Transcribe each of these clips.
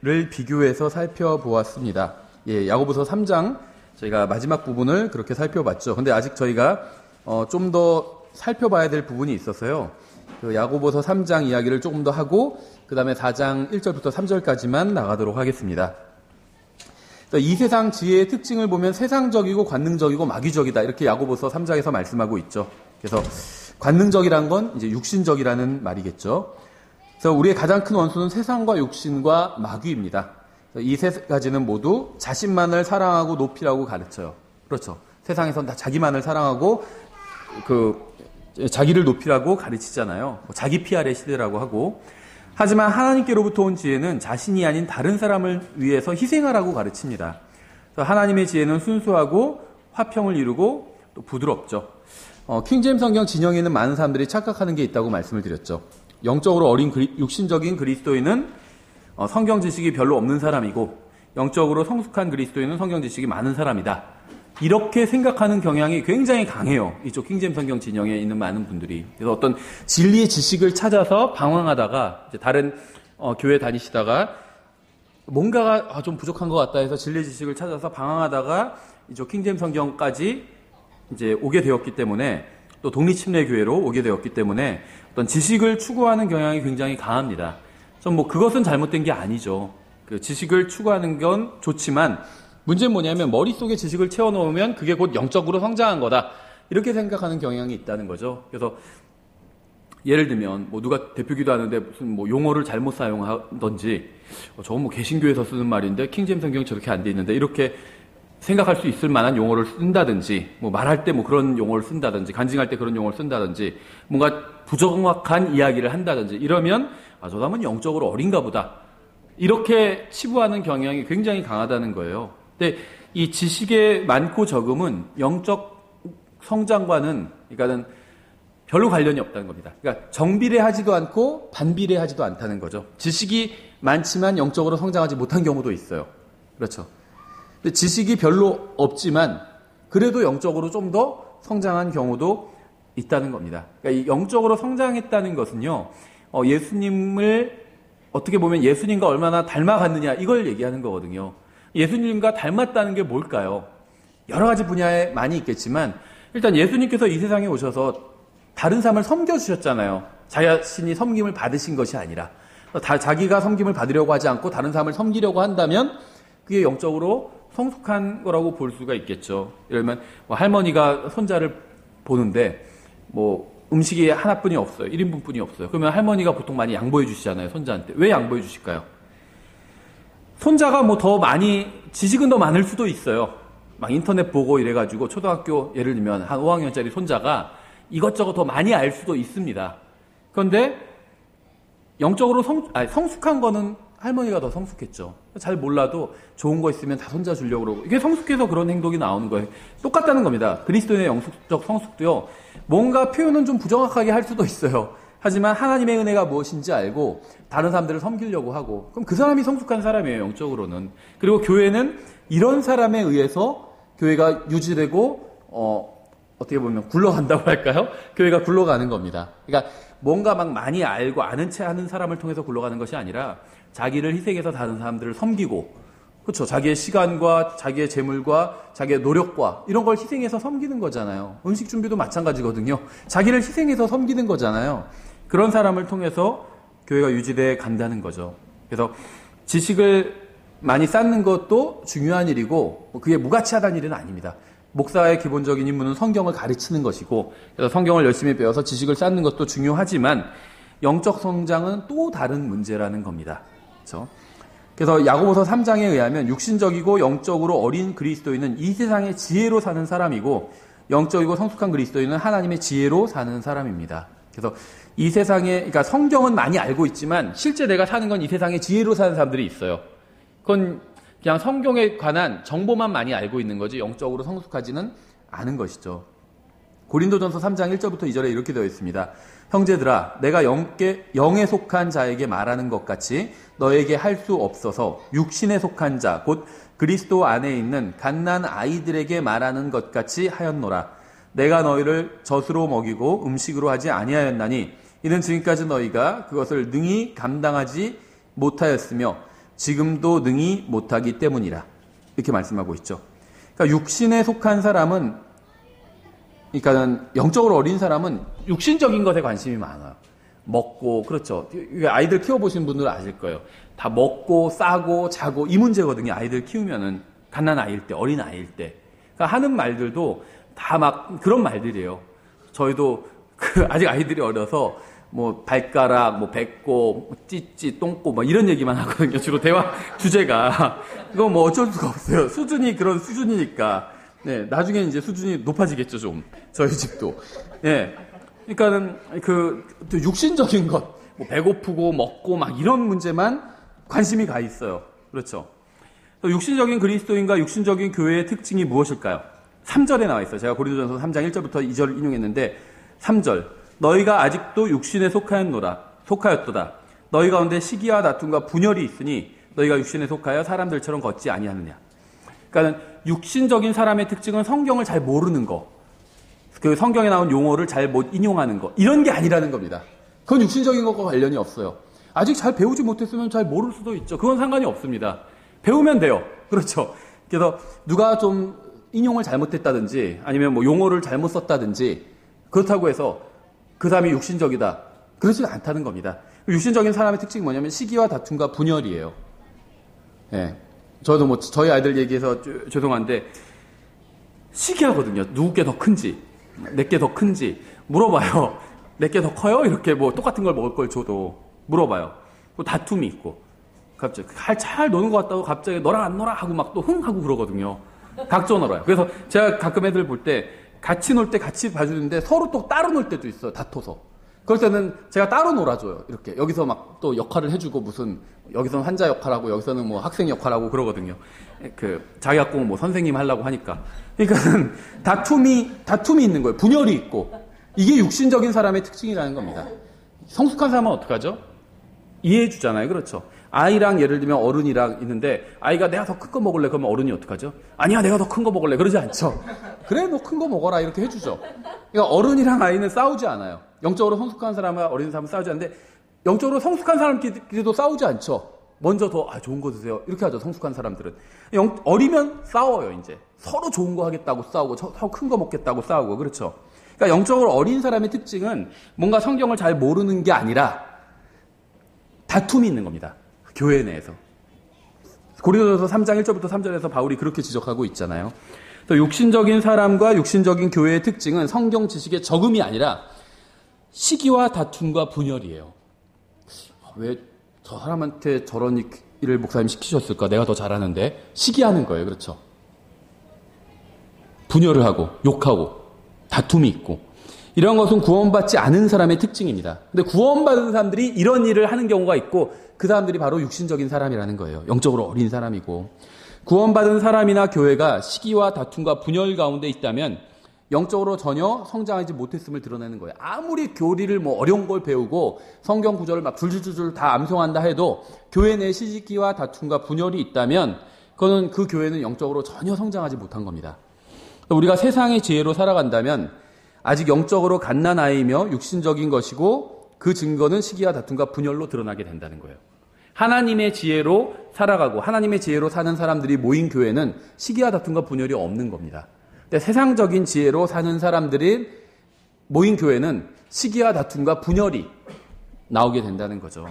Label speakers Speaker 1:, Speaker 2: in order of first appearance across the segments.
Speaker 1: 예를 비교해서 살펴보았습니다. 야고보서 3장 저희가 마지막 부분을 그렇게 살펴봤죠. 근데 아직 저희가 좀 더 살펴봐야 될 부분이 있어서요. 그 야고보서 3장 이야기를 조금 더 하고 그 다음에 4장 1절부터 3절까지만 나가도록 하겠습니다. 이 세상 지혜의 특징을 보면 세상적이고 관능적이고 마귀적이다. 이렇게 야고보서 3장에서 말씀하고 있죠. 그래서 관능적이란 건 이제 육신적이라는 말이겠죠. 그래서 우리의 가장 큰 원수는 세상과 육신과 마귀입니다. 이 세 가지는 모두 자신만을 사랑하고 높이라고 가르쳐요. 그렇죠. 세상에서는 다 자기만을 사랑하고 자기를 높이라고 가르치잖아요. 자기 PR의 시대라고 하고. 하지만 하나님께로부터 온 지혜는 자신이 아닌 다른 사람을 위해서 희생하라고 가르칩니다. 하나님의 지혜는 순수하고 화평을 이루고 또 부드럽죠. 킹제임스 성경 진영에 있는 많은 사람들이 착각하는 게 있다고 말씀을 드렸죠. 영적으로 어린 육신적인 그리스도인은 성경 지식이 별로 없는 사람이고 영적으로 성숙한 그리스도인은 성경 지식이 많은 사람이다. 이렇게 생각하는 경향이 굉장히 강해요. 이쪽 킹제임스 성경 진영에 있는 많은 분들이. 그래서 어떤 진리의 지식을 찾아서 방황하다가 이제 다른 교회 다니시다가 뭔가가 좀 부족한 것 같다 해서 진리의 지식을 찾아서 방황하다가 이쪽 킹제임스 성경까지 이제 오게 되었기 때문에 또 독립침례교회로 오게 되었기 때문에 어떤 지식을 추구하는 경향이 굉장히 강합니다. 전 그것은 잘못된 게 아니죠. 그 지식을 추구하는 건 좋지만 문제는 뭐냐면 머릿속에 지식을 채워놓으면 그게 곧 영적으로 성장한 거다. 이렇게 생각하는 경향이 있다는 거죠. 그래서 예를 들면 누가 대표기도 하는데 무슨 용어를 잘못 사용하던지 저건 개신교에서 쓰는 말인데 킹제임스 성경이 저렇게 안 돼 있는데 이렇게 생각할 수 있을 만한 용어를 쓴다든지 말할 때 그런 용어를 쓴다든지 간증할 때 그런 용어를 쓴다든지 뭔가 부정확한 이야기를 한다든지 이러면 저 사람은 영적으로 어린가 보다. 이렇게 치부하는 경향이 굉장히 강하다는 거예요. 근데 이 지식의 많고 적음은 영적 성장과는 그러니까는 별로 관련이 없다는 겁니다. 그러니까 정비례하지도 않고 반비례하지도 않다는 거죠. 지식이 많지만 영적으로 성장하지 못한 경우도 있어요. 그렇죠. 근데 지식이 별로 없지만 그래도 영적으로 좀 더 성장한 경우도 있다는 겁니다. 그러니까 이 영적으로 성장했다는 것은요. 예수님을 어떻게 보면 예수님과 얼마나 닮아갔느냐 이걸 얘기하는 거거든요. 예수님과 닮았다는 게 뭘까요? 여러 가지 분야에 많이 있겠지만 일단 예수님께서 이 세상에 오셔서 다른 사람을 섬겨주셨잖아요. 자신이 섬김을 받으신 것이 아니라 자기가 섬김을 받으려고 하지 않고 다른 사람을 섬기려고 한다면 그게 영적으로 성숙한 거라고 볼 수가 있겠죠. 예를 들면 할머니가 손자를 보는데 음식이 하나뿐이 없어요. 1인분뿐이 없어요. 그러면 할머니가 보통 많이 양보해 주시잖아요. 손자한테. 왜 양보해 주실까요? 손자가 더 많이 지식은 더 많을 수도 있어요. 막 인터넷 보고 이래가지고 초등학교 예를 들면 한 5학년짜리 손자가 이것저것 더 많이 알 수도 있습니다. 그런데 영적으로 성숙한 거는 할머니가 더 성숙했죠. 잘 몰라도 좋은 거 있으면 다 손자 주려고 그러고 이게 성숙해서 그런 행동이 나오는 거예요. 똑같다는 겁니다. 그리스도인의 영적 성숙도요. 뭔가 표현은 좀 부정확하게 할 수도 있어요. 하지만 하나님의 은혜가 무엇인지 알고 다른 사람들을 섬기려고 하고 그럼 그 사람이 성숙한 사람이에요. 영적으로는. 그리고 교회는 이런 사람에 의해서 교회가 유지되고 어떻게 보면 굴러간다고 할까요? 교회가 굴러가는 겁니다. 그러니까 뭔가 막 많이 알고 아는 채 하는 사람을 통해서 굴러가는 것이 아니라 자기를 희생해서 다른 사람들을 섬기고 그렇죠. 자기의 시간과 자기의 재물과 자기의 노력과 이런 걸 희생해서 섬기는 거잖아요. 음식 준비도 마찬가지거든요. 자기를 희생해서 섬기는 거잖아요. 그런 사람을 통해서 교회가 유지돼 간다는 거죠. 그래서 지식을 많이 쌓는 것도 중요한 일이고 그게 무가치하다는 일은 아닙니다. 목사의 기본적인 임무는 성경을 가르치는 것이고 그래서 성경을 열심히 배워서 지식을 쌓는 것도 중요하지만 영적 성장은 또 다른 문제라는 겁니다. 그렇죠? 그래서 야고보서 3장에 의하면 육신적이고 영적으로 어린 그리스도인은 이 세상의 지혜로 사는 사람이고 영적이고 성숙한 그리스도인은 하나님의 지혜로 사는 사람입니다. 그래서 이 세상에 그러니까 성경은 많이 알고 있지만 실제 내가 사는 건 이 세상의 지혜로 사는 사람들이 있어요. 그건 그냥 성경에 관한 정보만 많이 알고 있는 거지 영적으로 성숙하지는 않은 것이죠. 고린도전서 3장 1절부터 2절에 이렇게 되어 있습니다. 형제들아 내가 영에 속한 자에게 말하는 것 같이 너에게 할 수 없어서 육신에 속한 자 곧 그리스도 안에 있는 갓난 아이들에게 말하는 것 같이 하였노라. 내가 너희를 젖으로 먹이고 음식으로 하지 아니하였나니 이는 지금까지 너희가 그것을 능히 감당하지 못하였으며 지금도 능히 못하기 때문이라. 이렇게 말씀하고 있죠. 그러니까 육신에 속한 사람은, 그러니까 영적으로 어린 사람은 육신적인 것에 관심이 많아요. 먹고, 그렇죠. 아이들 키워보신 분들은 아실 거예요. 다 먹고, 싸고, 자고, 이 문제거든요. 아이들 키우면은, 갓난 아이일 때, 어린 아이일 때. 그러니까 하는 말들도 다 막 그런 말들이에요. 저희도 아직 아이들이 어려서 뭐 발가락, 뭐 배꼽, 찌찌, 똥꼬, 뭐 이런 얘기만 하거든요. 주로 대화 주제가. 이거 뭐 어쩔 수가 없어요. 수준이 그런 수준이니까. 네, 나중에 이제 수준이 높아지겠죠, 좀. 저희 집도. 네. 그러니까는 육신적인 것, 뭐 배고프고 먹고 막 이런 문제만 관심이 가 있어요. 그렇죠. 또 육신적인 그리스도인과 육신적인 교회의 특징이 무엇일까요? 3절에 나와 있어요. 제가 고린도전서 3장 1절부터 2절을 인용했는데 3절. 너희가 아직도 육신에 속하였도다. 너희 가운데 시기와 다툼과 분열이 있으니 너희가 육신에 속하여 사람들처럼 걷지 아니하느냐. 그러니까 육신적인 사람의 특징은 성경을 잘 모르는 거. 그 성경에 나온 용어를 잘 못 인용하는 거. 이런 게 아니라는 겁니다. 그건 육신적인 것과 관련이 없어요. 아직 잘 배우지 못했으면 잘 모를 수도 있죠. 그건 상관이 없습니다. 배우면 돼요. 그렇죠. 그래서 누가 좀 인용을 잘못했다든지 아니면 뭐 용어를 잘못 썼다든지 그렇다고 해서 그 사람이 육신적이다. 그렇지 않다는 겁니다. 육신적인 사람의 특징이 뭐냐면 시기와 다툼과 분열이에요. 예. 저도 뭐 저희 아이들 얘기해서 죄송한데 시기하거든요. 누구께 더 큰지, 내게 더 큰지 물어봐요. 내게 더 커요? 이렇게 뭐 똑같은 걸 먹을 걸 줘도 물어봐요. 또 다툼이 있고 갑자기 잘 노는 것 같다고 갑자기 너랑 안 놀아 하고 막 또 흥 하고 그러거든요. 각져 놀아요. 그래서 제가 가끔 애들 볼 때 같이 놀 때 같이 봐주는데 서로 또 따로 놀 때도 있어요. 다퉈서. 그럴 때는 제가 따로 놀아줘요. 이렇게 여기서 막 또 역할을 해주고 무슨 여기서는 환자 역할하고 여기서는 뭐 학생 역할하고 그러거든요. 자기가 꼭 뭐 선생님 하려고 하니까. 그러니까 다툼이 있는 거예요. 분열이 있고 이게 육신적인 사람의 특징이라는 겁니다. 성숙한 사람은 어떡하죠? 이해해 주잖아요. 그렇죠. 아이랑 예를 들면 어른이랑 있는데 아이가 내가 더 큰 거 먹을래? 그러면 어른이 어떡하죠? 아니야 내가 더 큰 거 먹을래. 그러지 않죠. 그래 너 큰 거 먹어라 이렇게 해주죠. 그러니까 어른이랑 아이는 싸우지 않아요. 영적으로 성숙한 사람과 어린 사람은 싸우지 않는데 영적으로 성숙한 사람끼리도 싸우지 않죠. 먼저 더 좋은 거 드세요. 이렇게 하죠. 성숙한 사람들은. 어리면 싸워요. 이제 서로 좋은 거 하겠다고 싸우고 서로 큰 거 먹겠다고 싸우고 그렇죠. 그러니까 영적으로 어린 사람의 특징은 뭔가 성경을 잘 모르는 게 아니라 다툼이 있는 겁니다. 교회 내에서. 고린도전서 3장 1절부터 3절에서 바울이 그렇게 지적하고 있잖아요. 육신적인 사람과 육신적인 교회의 특징은 성경 지식의 적음이 아니라 시기와 다툼과 분열이에요. 왜 저 사람한테 저런 일을 목사님 시키셨을까? 내가 더 잘하는데. 시기하는 거예요. 그렇죠. 분열을 하고 욕하고 다툼이 있고 이런 것은 구원받지 않은 사람의 특징입니다. 근데 구원받은 사람들이 이런 일을 하는 경우가 있고 그 사람들이 바로 육신적인 사람이라는 거예요. 영적으로 어린 사람이고 구원받은 사람이나 교회가 시기와 다툼과 분열 가운데 있다면 영적으로 전혀 성장하지 못했음을 드러내는 거예요. 아무리 교리를 뭐 어려운 걸 배우고 성경 구절을 막 줄줄줄 다 암송한다 해도 교회 내 시기와 다툼과 분열이 있다면 그거는 그 교회는 영적으로 전혀 성장하지 못한 겁니다. 우리가 세상의 지혜로 살아간다면 아직 영적으로 갓난아이며 육신적인 것이고 그 증거는 시기와 다툼과 분열로 드러나게 된다는 거예요. 하나님의 지혜로 살아가고 하나님의 지혜로 사는 사람들이 모인 교회는 시기와 다툼과 분열이 없는 겁니다. 근데 세상적인 지혜로 사는 사람들이 모인 교회는 시기와 다툼과 분열이 나오게 된다는 거죠.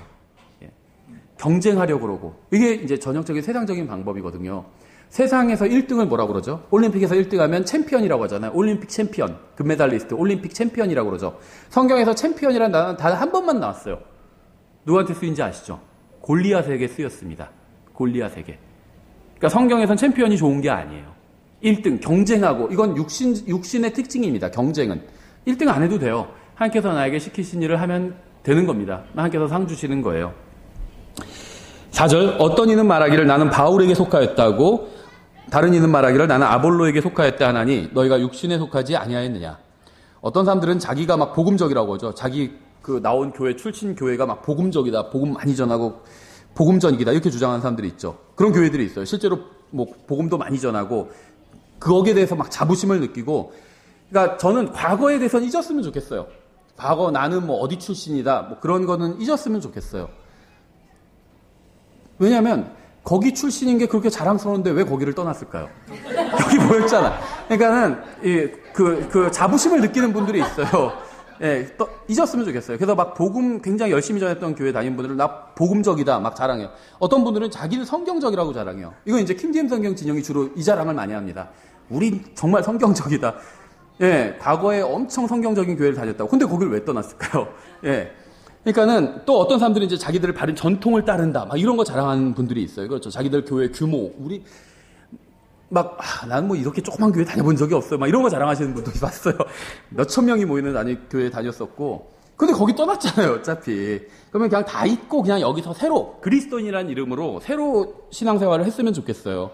Speaker 1: 경쟁하려고 그러고 이게 이제 전형적인 세상적인 방법이거든요. 세상에서 1등을 뭐라고 그러죠? 올림픽에서 1등하면 챔피언이라고 하잖아요. 올림픽 챔피언, 금메달리스트, 올림픽 챔피언이라고 그러죠. 성경에서 챔피언이라는 단어는 단 한 번만 나왔어요. 누구한테 쓰인지 아시죠? 골리앗에게 쓰였습니다. 골리앗에게. 그러니까 성경에선 챔피언이 좋은 게 아니에요. 1등, 경쟁하고, 이건 육신의 특징입니다. 경쟁은. 1등 안 해도 돼요. 하나님께서 나에게 시키신 일을 하면 되는 겁니다. 하나님께서 상 주시는 거예요. 4절, 어떤 이는 말하기를 나는 바울에게 속하였다고, 다른 이는 말하기를 나는 아볼로에게 속하였다 하나니 너희가 육신에 속하지 아니하였느냐. 어떤 사람들은 자기가 막 복음적이라고 하죠. 자기 나온 교회, 출신 교회가 막 복음적이다, 복음 많이 전하고, 복음전이다, 이렇게 주장하는 사람들이 있죠. 그런 교회들이 있어요. 실제로 뭐 복음도 많이 전하고, 거기에 대해서 막 자부심을 느끼고, 그러니까 저는 과거에 대해서는 잊었으면 좋겠어요. 과거 나는 뭐 어디 출신이다, 뭐 그런 거는 잊었으면 좋겠어요. 왜냐하면 거기 출신인 게 그렇게 자랑스러운데 왜 거기를 떠났을까요? 여기 모였잖아. 그러니까는 그 자부심을 느끼는 분들이 있어요. 예, 잊었으면 좋겠어요. 그래서 막 복음 굉장히 열심히 전했던 교회 다니는 분들은 나 복음적이다 막 자랑해요. 어떤 분들은 자기는 성경적이라고 자랑해요. 이건 이제 킹제임스 성경 진영이 주로 이 자랑을 많이 합니다. 우린 정말 성경적이다. 예, 과거에 엄청 성경적인 교회를 다녔다고. 근데 거기를 왜 떠났을까요? 예. 그러니까는 또 어떤 사람들은 이제 자기들을 바른 전통을 따른다. 막 이런 거 자랑하는 분들이 있어요. 그렇죠. 자기들 교회 규모, 우리 난 뭐 이렇게 조그만 교회 다녀본 적이 없어요. 막 이런 거 자랑하시는 분들이 봤어요. 몇천 명이 모이는 교회 다녔었고. 근데 거기 떠났잖아요, 어차피. 그러면 그냥 다 잊고 그냥 여기서 새로 그리스도인이라는 이름으로 새로 신앙생활을 했으면 좋겠어요.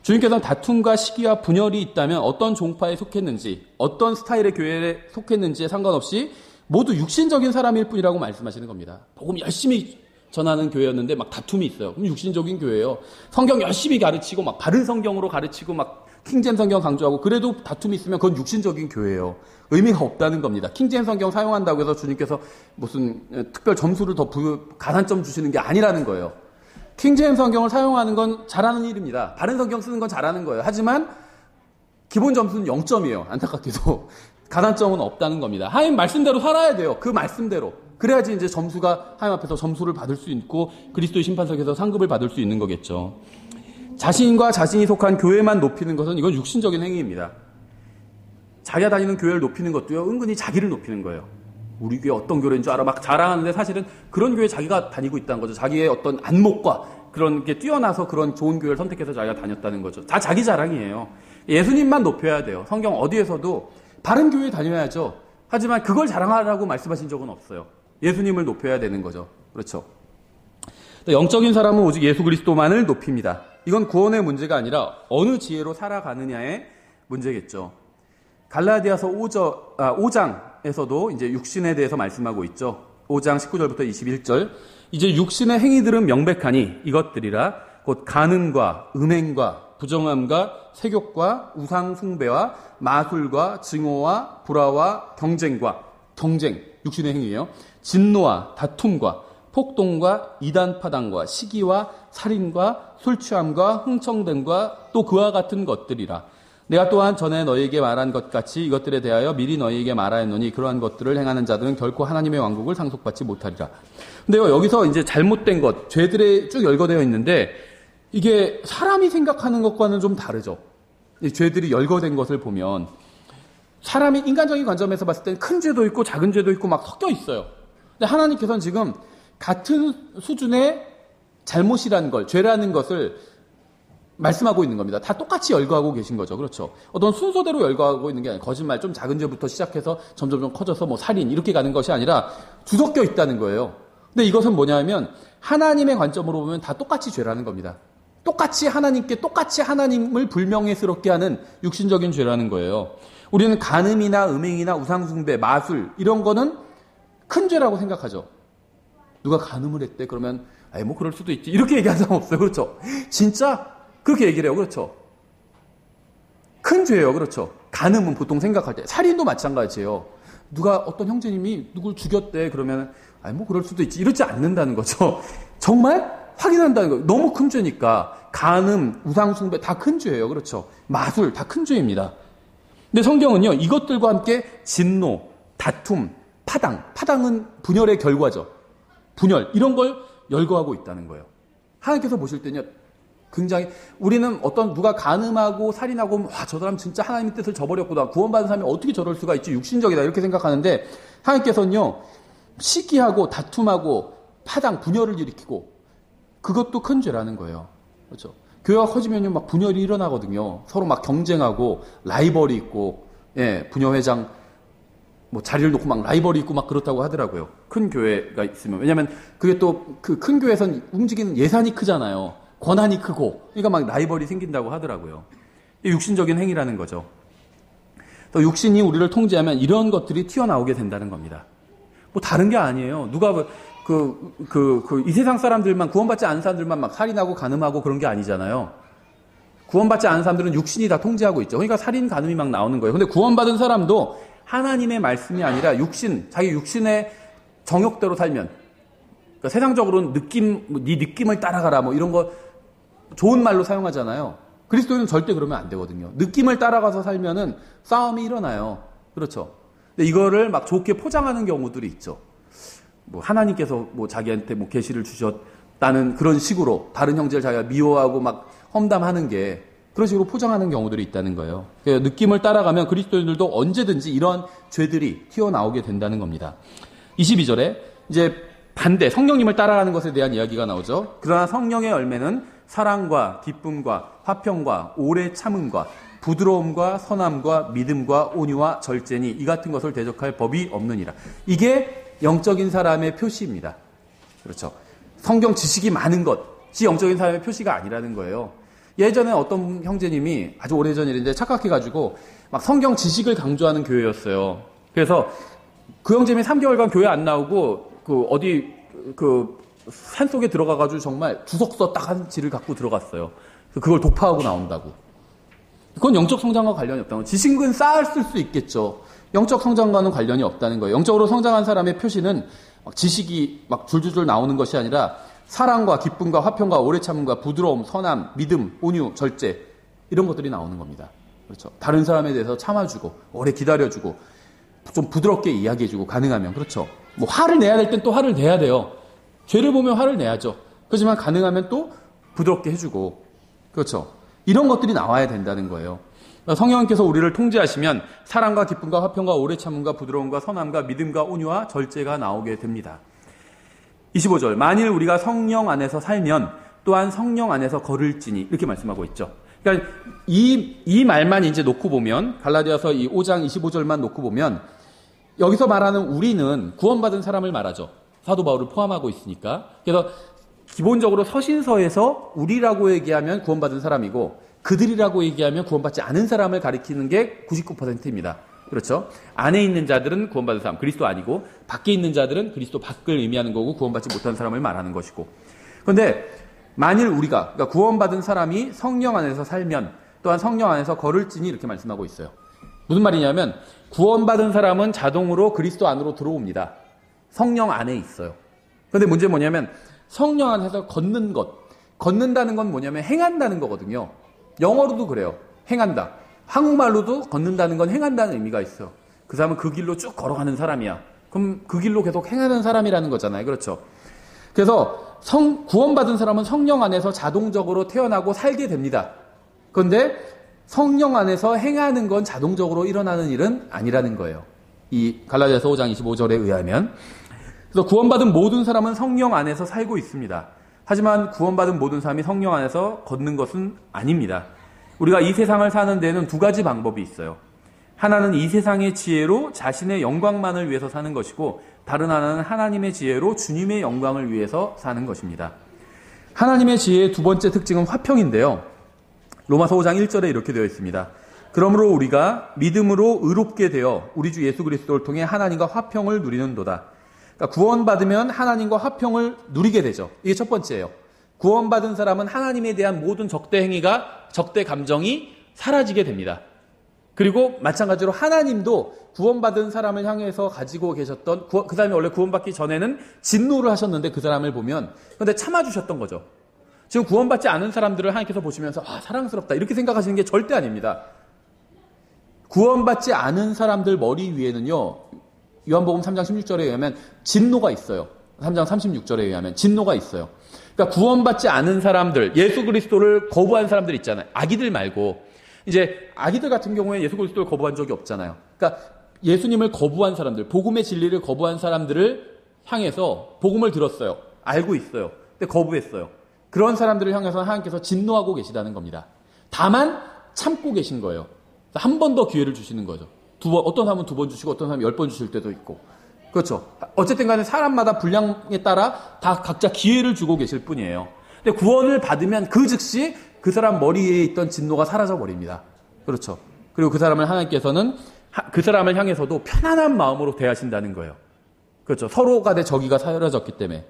Speaker 1: 주님께서는 다툼과 시기와 분열이 있다면 어떤 종파에 속했는지, 어떤 스타일의 교회에 속했는지에 상관없이 모두 육신적인 사람일 뿐이라고 말씀하시는 겁니다. 복음 열심히 전하는 교회였는데 막 다툼이 있어요. 그럼 육신적인 교회예요. 성경 열심히 가르치고 막 바른 성경으로 가르치고 막 킹제임스 성경 강조하고 그래도 다툼이 있으면 그건 육신적인 교회예요. 의미가 없다는 겁니다. 킹제임스 성경 사용한다고 해서 주님께서 무슨 특별 점수를 더 가산점 주시는 게 아니라는 거예요. 킹제임스 성경을 사용하는 건 잘하는 일입니다. 다른 성경 쓰는 건 잘하는 거예요. 하지만 기본 점수는 0점이에요. 안타깝게도. 가산점은 없다는 겁니다. 하나님 말씀대로 살아야 돼요. 그 말씀대로. 그래야지 이제 점수가 하나님 앞에서 점수를 받을 수 있고 그리스도의 심판석에서 상급을 받을 수 있는 거겠죠. 자신과 자신이 속한 교회만 높이는 것은 이건 육신적인 행위입니다. 자기가 다니는 교회를 높이는 것도요. 은근히 자기를 높이는 거예요. 우리 교회 어떤 교회인 줄 알아? 막 자랑하는데 사실은 그런 교회 자기가 다니고 있다는 거죠. 자기의 어떤 안목과 그런 게 뛰어나서 그런 좋은 교회를 선택해서 자기가 다녔다는 거죠. 다 자기 자랑이에요. 예수님만 높여야 돼요. 성경 어디에서도 바른 교회에 다녀야죠. 하지만 그걸 자랑하라고 말씀하신 적은 없어요. 예수님을 높여야 되는 거죠. 그렇죠. 영적인 사람은 오직 예수 그리스도만을 높입니다. 이건 구원의 문제가 아니라 어느 지혜로 살아가느냐의 문제겠죠. 갈라디아서 5장에서도 이제 육신에 대해서 말씀하고 있죠. 5장 19절부터 21절. 이제 육신의 행위들은 명백하니 이것들이라 곧 간음과 음행과 부정함과 세욕과 우상 숭배와 마술과 증오와 불화와 경쟁, 육신의 행위예요. 진노와 다툼과 폭동과 이단파당과 시기와 살인과 술취함과 흥청됨과 또 그와 같은 것들이라. 내가 또한 전에 너희에게 말한 것 같이 이것들에 대하여 미리 너희에게 말하였노니 그러한 것들을 행하는 자들은 결코 하나님의 왕국을 상속받지 못하리라. 근데요, 여기서 이제 잘못된 것, 죄들에 쭉 열거되어 있는데 이게 사람이 생각하는 것과는 좀 다르죠. 이 죄들이 열거된 것을 보면 사람이 인간적인 관점에서 봤을 때는 큰 죄도 있고 작은 죄도 있고 막 섞여 있어요. 근데 하나님께서는 지금 같은 수준의 잘못이라는 걸, 죄라는 것을 말씀하고 있는 겁니다. 다 똑같이 열거하고 계신 거죠. 그렇죠. 어떤 순서대로 열거하고 있는 게 아니라 거짓말, 좀 작은 죄부터 시작해서 점점 커져서 뭐 살인 이렇게 가는 것이 아니라 뒤섞여 있다는 거예요. 근데 이것은 뭐냐면 하나님의 관점으로 보면 다 똑같이 죄라는 겁니다. 똑같이 하나님을 불명예스럽게 하는 육신적인 죄라는 거예요. 우리는 간음이나 음행이나 우상숭배, 마술 이런 거는 큰 죄라고 생각하죠. 누가 간음을 했대 그러면 뭐 그럴 수도 있지 이렇게 얘기하는 사람 없어요. 그렇죠. 진짜 그렇게 얘기를 해요. 그렇죠. 큰 죄예요. 그렇죠. 간음은 보통 생각할 때 살인도 마찬가지예요. 누가 어떤 형제님이 누굴 죽였대 그러면 뭐 그럴 수도 있지 이러지 않는다는 거죠. 정말 확인한다는 거예요. 너무 큰 죄니까 간음, 우상숭배 다 큰 죄예요. 그렇죠. 마술 다 큰 죄입니다. 근데 성경은요. 이것들과 함께 진노, 다툼, 파당은 분열의 결과죠. 분열 이런 걸 열거하고 있다는 거예요. 하나님께서 보실 때는요. 굉장히 우리는 어떤 누가 간음하고 살인하고 저 사람 진짜 하나님의 뜻을 저버렸구나. 구원받은 사람이 어떻게 저럴 수가 있지? 육신적이다. 이렇게 생각하는데 하나님께서는요. 시기하고 다툼하고 파당, 분열을 일으키고 그것도 큰 죄라는 거예요. 그렇죠? 교회가 커지면요. 막 분열이 일어나거든요. 서로 막 경쟁하고 라이벌이 있고 부녀회장 뭐 자리를 놓고 막 라이벌이 있고 막 그렇다고 하더라고요. 큰 교회가 있으면. 왜냐면 그게 또 그 큰 교회에선 움직이는 예산이 크잖아요. 권한이 크고. 그러니까 막 라이벌이 생긴다고 하더라고요. 육신적인 행위라는 거죠. 또 육신이 우리를 통제하면 이런 것들이 튀어나오게 된다는 겁니다. 뭐 다른 게 아니에요. 누가 이 세상 사람들만 구원받지 않은 사람들만 막 살인하고 간음하고 그런 게 아니잖아요. 구원받지 않은 사람들은 육신이 다 통제하고 있죠. 그러니까 살인, 간음이 막 나오는 거예요. 근데 구원받은 사람도 하나님의 말씀이 아니라 자기 육신의 정욕대로 살면, 그러니까 세상적으로는 네 느낌을 따라가라, 뭐 이런 거 좋은 말로 사용하잖아요. 그리스도인은 절대 그러면 안 되거든요. 느낌을 따라가서 살면은 싸움이 일어나요. 그렇죠. 근데 이거를 막 좋게 포장하는 경우들이 있죠. 뭐 하나님께서 뭐 자기한테 뭐 계시를 주셨다는 그런 식으로 다른 형제를 자기가 미워하고 막 험담하는 게 그런 식으로 포장하는 경우들이 있다는 거예요. 그러니까 느낌을 따라가면 그리스도인들도 언제든지 이런 죄들이 튀어나오게 된다는 겁니다. 22절에 이제 반대, 성령님을 따라가는 것에 대한 이야기가 나오죠. 그러나 성령의 열매는 사랑과 기쁨과 화평과 오래 참음과 부드러움과 선함과 믿음과 온유와 절제니 이 같은 것을 대적할 법이 없느니라. 이게 영적인 사람의 표시입니다. 그렇죠. 성경 지식이 많은 것이 영적인 사람의 표시가 아니라는 거예요. 예전에 어떤 형제님이 아주 오래전 일인데 착각해가지고 막 성경 지식을 강조하는 교회였어요. 그래서 그 형제님이 3개월간 교회 안 나오고 산속에 들어가가지고 정말 주석서 딱 한 지를 갖고 들어갔어요. 그걸 독파하고 나온다고. 그건 영적 성장과 관련이 없다는 거예요. 지식은 쌓았을 수 있겠죠. 영적 성장과는 관련이 없다는 거예요. 영적으로 성장한 사람의 표시는 막 지식이 막 줄줄줄 나오는 것이 아니라 사랑과 기쁨과 화평과 오래 참음과 부드러움, 선함, 믿음, 온유, 절제 이런 것들이 나오는 겁니다. 그렇죠. 다른 사람에 대해서 참아주고 오래 기다려주고 좀 부드럽게 이야기해주고 가능하면 그렇죠. 뭐 화를 내야 될 땐 또 화를 내야 돼요. 죄를 보면 화를 내야죠. 그렇지만 가능하면 또 부드럽게 해주고 그렇죠. 이런 것들이 나와야 된다는 거예요. 성령님께서 우리를 통제하시면 사랑과 기쁨과 화평과 오래 참음과 부드러움과 선함과 믿음과 온유와 절제가 나오게 됩니다. 25절 만일 우리가 성령 안에서 살면 또한 성령 안에서 걸을지니 이렇게 말씀하고 있죠. 그러니까 이 말만 이제 놓고 보면 갈라디아서 이 5장 25절만 놓고 보면 여기서 말하는 우리는 구원받은 사람을 말하죠. 사도 바울을 포함하고 있으니까. 그래서 기본적으로 서신서에서 우리라고 얘기하면 구원받은 사람이고 그들이라고 얘기하면 구원받지 않은 사람을 가리키는 게 99%입니다. 그렇죠? 안에 있는 자들은 구원받은 사람, 그리스도 아니고 밖에 있는 자들은 그리스도 밖을 의미하는 거고 구원받지 못한 사람을 말하는 것이고. 그런데 만일 우리가 그러니까 구원받은 사람이 성령 안에서 살면 또한 성령 안에서 걸을지니 이렇게 말씀하고 있어요. 무슨 말이냐면 구원받은 사람은 자동으로 그리스도 안으로 들어옵니다. 성령 안에 있어요. 그런데 문제는 뭐냐면 성령 안에서 걷는 것. 걷는다는 건 뭐냐면 행한다는 거거든요. 영어로도 그래요. 행한다. 한국말로도 걷는다는 건 행한다는 의미가 있어. 그 사람은 그 길로 쭉 걸어가는 사람이야. 그럼 그 길로 계속 행하는 사람이라는 거잖아요. 그렇죠? 그래서 구원받은 사람은 성령 안에서 자동적으로 태어나고 살게 됩니다. 그런데 성령 안에서 행하는 건 자동적으로 일어나는 일은 아니라는 거예요. 이 갈라디아서 5장 25절에 의하면. 그래서 구원받은 모든 사람은 성령 안에서 살고 있습니다. 하지만 구원받은 모든 사람이 성령 안에서 걷는 것은 아닙니다. 우리가 이 세상을 사는 데는 두 가지 방법이 있어요. 하나는 이 세상의 지혜로 자신의 영광만을 위해서 사는 것이고 다른 하나는 하나님의 지혜로 주님의 영광을 위해서 사는 것입니다. 하나님의 지혜의 두 번째 특징은 화평인데요. 로마서 5장 1절에 이렇게 되어 있습니다. 그러므로 우리가 믿음으로 의롭게 되어 우리 주 예수 그리스도를 통해 하나님과 화평을 누리는도다. 그러니까 구원받으면 하나님과 화평을 누리게 되죠. 이게 첫 번째예요. 구원받은 사람은 하나님에 대한 모든 적대 행위가, 적대 감정이 사라지게 됩니다. 그리고 마찬가지로 하나님도 구원받은 사람을 향해서 가지고 계셨던, 그 사람이 원래 구원받기 전에는 진노를 하셨는데 그 사람을 보면, 그런데 참아주셨던 거죠. 지금 구원받지 않은 사람들을 하나님께서 보시면서 사랑스럽다 이렇게 생각하시는 게 절대 아닙니다. 구원받지 않은 사람들 머리 위에는요, 요한복음 3장 16절에 의하면 진노가 있어요. 3장 36절에 의하면 진노가 있어요. 그러니까 구원받지 않은 사람들, 예수 그리스도를 거부한 사람들 있잖아요. 아기들 말고. 이제 아기들 같은 경우에 예수 그리스도를 거부한 적이 없잖아요. 그러니까 예수님을 거부한 사람들, 복음의 진리를 거부한 사람들을 향해서 복음을 들었어요. 알고 있어요. 근데 거부했어요. 그런 사람들을 향해서 하나님께서 진노하고 계시다는 겁니다. 다만 참고 계신 거예요. 한 번 더 기회를 주시는 거죠. 어떤 사람은 2번 주시고 어떤 사람은 10번 주실 때도 있고. 그렇죠. 어쨌든 간에 사람마다 분량에 따라 다 각자 기회를 주고 계실 뿐이에요. 근데 구원을 받으면 그 즉시 그 사람 머리에 있던 진노가 사라져 버립니다. 그렇죠. 그리고 그 사람을 하나님께서는 그 사람을 향해서도 편안한 마음으로 대하신다는 거예요. 그렇죠. 서로 간의 적의가 사라졌기 때문에.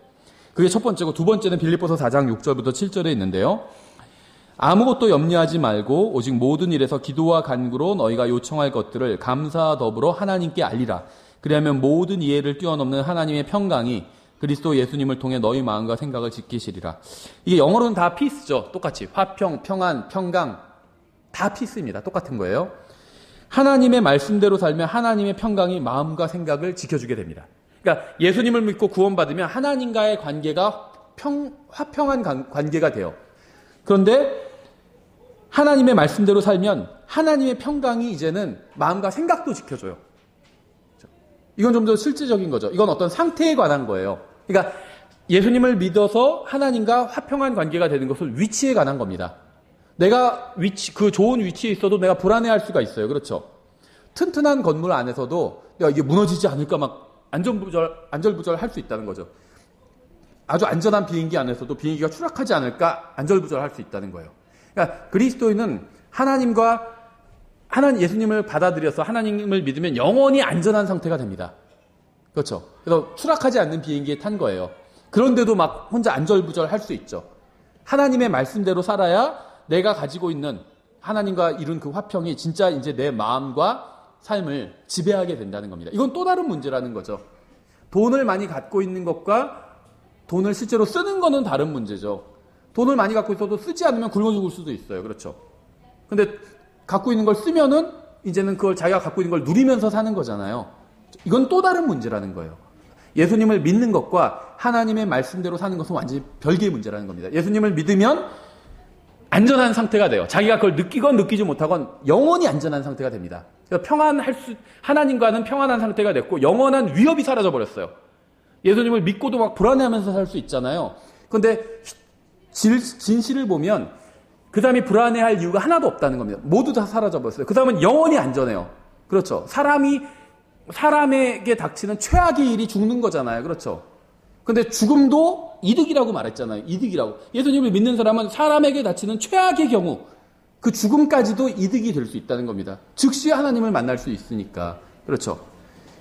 Speaker 1: 그게 첫 번째고 두 번째는 빌립보서 4장 6절부터 7절에 있는데요. 아무것도 염려하지 말고 오직 모든 일에서 기도와 간구로 너희가 요청할 것들을 감사와 더불어 하나님께 알리라. 그리하면 모든 이해를 뛰어넘는 하나님의 평강이 그리스도 예수님을 통해 너희 마음과 생각을 지키시리라. 이게 영어로는 다 peace죠. 똑같이 화평, 평안, 평강 다 peace입니다. 똑같은 거예요. 하나님의 말씀대로 살면 하나님의 평강이 마음과 생각을 지켜주게 됩니다. 그러니까 예수님을 믿고 구원받으면 하나님과의 관계가 화평한 관계가 돼요. 그런데 하나님의 말씀대로 살면 하나님의 평강이 이제는 마음과 생각도 지켜줘요. 이건 좀 더 실질적인 거죠. 이건 어떤 상태에 관한 거예요. 그러니까 예수님을 믿어서 하나님과 화평한 관계가 되는 것은 위치에 관한 겁니다. 내가 그 좋은 위치에 있어도 내가 불안해할 수가 있어요. 그렇죠? 튼튼한 건물 안에서도 내가 이게 무너지지 않을까 막 안절부절 할 수 있다는 거죠. 아주 안전한 비행기 안에서도 비행기가 추락하지 않을까 안절부절할 수 있다는 거예요. 그러니까 그리스도인은 예수님을 받아들여서 하나님을 믿으면 영원히 안전한 상태가 됩니다. 그렇죠? 그래서 추락하지 않는 비행기에 탄 거예요. 그런데도 막 혼자 안절부절 할 수 있죠. 하나님의 말씀대로 살아야 내가 가지고 있는 하나님과 이룬 그 화평이 진짜 이제 내 마음과 삶을 지배하게 된다는 겁니다. 이건 또 다른 문제라는 거죠. 돈을 많이 갖고 있는 것과 돈을 실제로 쓰는 거는 다른 문제죠. 돈을 많이 갖고 있어도 쓰지 않으면 굶어 죽을 수도 있어요. 그렇죠? 근데 갖고 있는 걸 쓰면은 이제는 그걸 자기가 갖고 있는 걸 누리면서 사는 거잖아요. 이건 또 다른 문제라는 거예요. 예수님을 믿는 것과 하나님의 말씀대로 사는 것은 완전히 별개의 문제라는 겁니다. 예수님을 믿으면 안전한 상태가 돼요. 자기가 그걸 느끼건 느끼지 못하건 영원히 안전한 상태가 됩니다. 하나님과는 평안한 상태가 됐고 영원한 위협이 사라져 버렸어요. 예수님을 믿고도 막 불안해하면서 살 수 있잖아요. 그런데 진실을 보면 그 사람이 불안해할 이유가 하나도 없다는 겁니다. 모두 다 사라져 버렸어요. 그 사람은 영원히 안전해요. 그렇죠. 사람에게 닥치는 최악의 일이 죽는 거잖아요. 그렇죠. 근데 죽음도 이득이라고 말했잖아요. 이득이라고. 예수님을 믿는 사람은 사람에게 닥치는 최악의 경우 그 죽음까지도 이득이 될 수 있다는 겁니다. 즉시 하나님을 만날 수 있으니까. 그렇죠.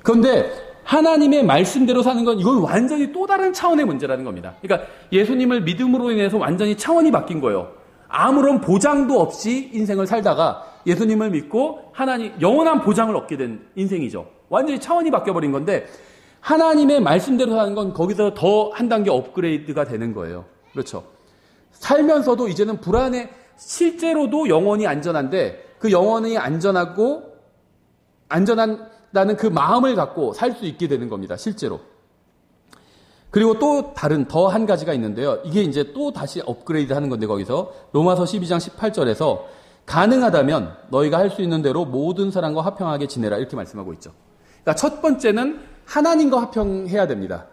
Speaker 1: 그런데 하나님의 말씀대로 사는 건 이건 완전히 또 다른 차원의 문제라는 겁니다. 그러니까 예수님을 믿음으로 인해서 완전히 차원이 바뀐 거예요. 아무런 보장도 없이 인생을 살다가 예수님을 믿고 영원한 보장을 얻게 된 인생이죠. 완전히 차원이 바뀌어버린 건데 하나님의 말씀대로 사는 건 거기서 더 한 단계 업그레이드가 되는 거예요. 그렇죠. 살면서도 이제는 실제로도 영원히 안전한데 그 영원히 안전하다는 그 마음을 갖고 살 수 있게 되는 겁니다. 실제로. 그리고 또 더 한 가지가 있는데요. 이게 이제 또 다시 업그레이드 하는 건데 거기서 로마서 12장 18절에서 가능하다면 너희가 할 수 있는 대로 모든 사람과 화평하게 지내라 이렇게 말씀하고 있죠. 그러니까 첫 번째는 하나님과 화평해야 됩니다.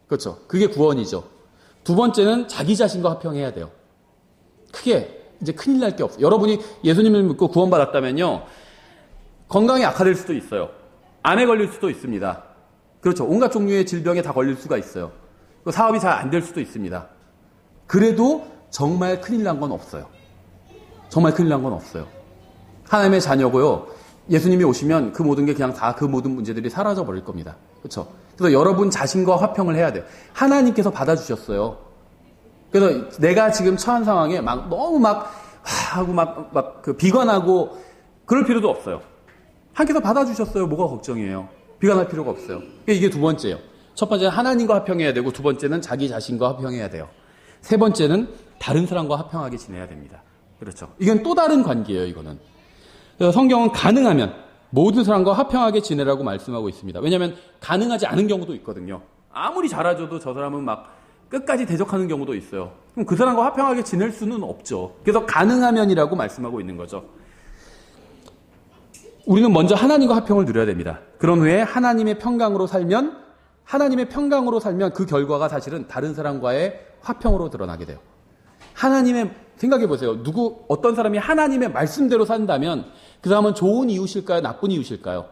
Speaker 1: 그렇죠. 그게 구원이죠. 두 번째는 자기 자신과 화평해야 돼요. 크게 이제 큰일 날 게 없어요. 여러분이 예수님을 믿고 구원받았다면요. 건강이 악화될 수도 있어요. 암에 걸릴 수도 있습니다. 그렇죠. 온갖 종류의 질병에 다 걸릴 수가 있어요. 사업이 잘 안 될 수도 있습니다. 그래도 정말 큰일 난 건 없어요. 정말 큰일 난 건 없어요. 하나님의 자녀고요. 예수님이 오시면 그 모든 게 그냥 다 그 모든 문제들이 사라져 버릴 겁니다. 그렇죠? 그래서 여러분 자신과 화평을 해야 돼요. 하나님께서 받아주셨어요. 그래서 내가 지금 처한 상황에 너무 비관하고 그럴 필요도 없어요. 하나님께서 받아주셨어요. 뭐가 걱정이에요? 비관할 필요가 없어요. 이게 두 번째예요. 첫 번째는 하나님과 화평해야 되고 두 번째는 자기 자신과 화평해야 돼요. 세 번째는 다른 사람과 화평하게 지내야 됩니다. 그렇죠? 이건 또 다른 관계예요. 이거는. 그래서 성경은 가능하면 모든 사람과 화평하게 지내라고 말씀하고 있습니다. 왜냐하면 가능하지 않은 경우도 있거든요. 아무리 잘해줘도 저 사람은 끝까지 대적하는 경우도 있어요. 그럼 그 사람과 화평하게 지낼 수는 없죠. 그래서 가능하면이라고 말씀하고 있는 거죠. 우리는 먼저 하나님과 화평을 누려야 됩니다. 그런 후에 하나님의 평강으로 살면 그 결과가 사실은 다른 사람과의 화평으로 드러나게 돼요. 생각해 보세요. 어떤 사람이 하나님의 말씀대로 산다면 그 사람은 좋은 이웃일까요? 나쁜 이웃일까요?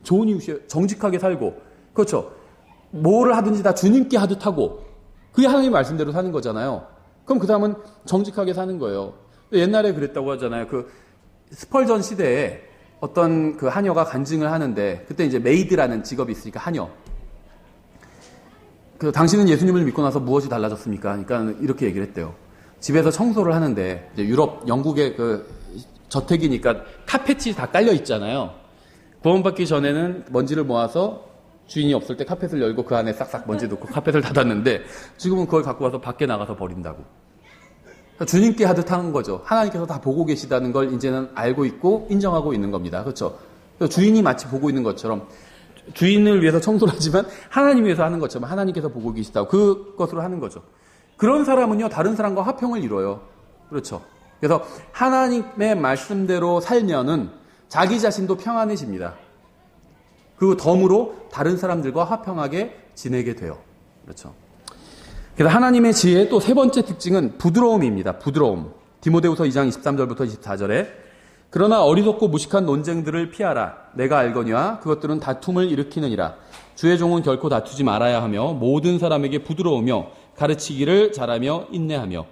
Speaker 1: 좋은 이웃이에요. 정직하게 살고. 그렇죠. 뭐를 하든지 다 주님께 하듯 하고. 그게 하나님의 말씀대로 사는 거잖아요. 그럼 그 사람은 정직하게 사는 거예요. 옛날에 그랬다고 하잖아요. 스펄전 시대에 어떤 그 하녀가 간증을 하는데 그때 이제 메이드라는 직업이 있으니까 하녀. 당신은 예수님을 믿고 나서 무엇이 달라졌습니까? 그러니까 이렇게 얘기를 했대요. 집에서 청소를 하는데 이제 영국의 저택이니까 카펫이 다 깔려 있잖아요. 구원받기 전에는 먼지를 모아서 주인이 없을 때 카펫을 열고 그 안에 싹싹 먼지 넣고 카펫을 닫았는데 지금은 그걸 갖고 와서 밖에 나가서 버린다고. 주님께 하듯 하는 거죠. 하나님께서 다 보고 계시다는 걸 이제는 알고 있고 인정하고 있는 겁니다. 그렇죠? 주인이 마치 보고 있는 것처럼 주인을 위해서 청소를 하지만 하나님 위해서 하는 것처럼 하나님께서 보고 계시다고 그것으로 하는 거죠. 그런 사람은요, 다른 사람과 화평을 이뤄요. 그렇죠? 그래서 하나님의 말씀대로 살면은 자기 자신도 평안해집니다. 그리고 덤으로 다른 사람들과 화평하게 지내게 돼요. 그렇죠? 그래서 하나님의 지혜의 또 세 번째 특징은 부드러움입니다. 부드러움. 디모데후서 2장 23절부터 24절에 그러나 어리석고 무식한 논쟁들을 피하라. 내가 알거니와 그것들은 다툼을 일으키느니라. 주의 종은 결코 다투지 말아야 하며 모든 사람에게 부드러우며 가르치기를 잘하며 인내하며.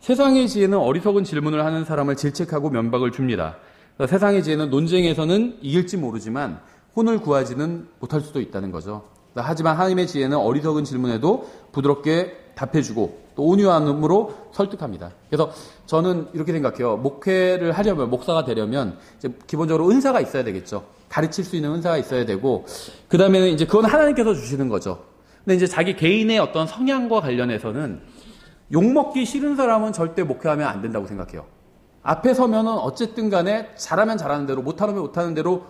Speaker 1: 세상의 지혜는 어리석은 질문을 하는 사람을 질책하고 면박을 줍니다. 세상의 지혜는 논쟁에서는 이길지 모르지만 혼을 구하지는 못할 수도 있다는 거죠. 하지만 하나님의 지혜는 어리석은 질문에도 부드럽게 답해주고 또 온유함으로 설득합니다. 그래서 저는 이렇게 생각해요. 목회를 하려면, 목사가 되려면 이제 기본적으로 은사가 있어야 되겠죠. 가르칠 수 있는 은사가 있어야 되고, 그 다음에는 이제 그건 하나님께서 주시는 거죠. 근데 이제 자기 개인의 어떤 성향과 관련해서는 욕먹기 싫은 사람은 절대 목회하면 안 된다고 생각해요. 앞에 서면은 어쨌든 간에 잘하면 잘하는 대로, 못하면 못하는 대로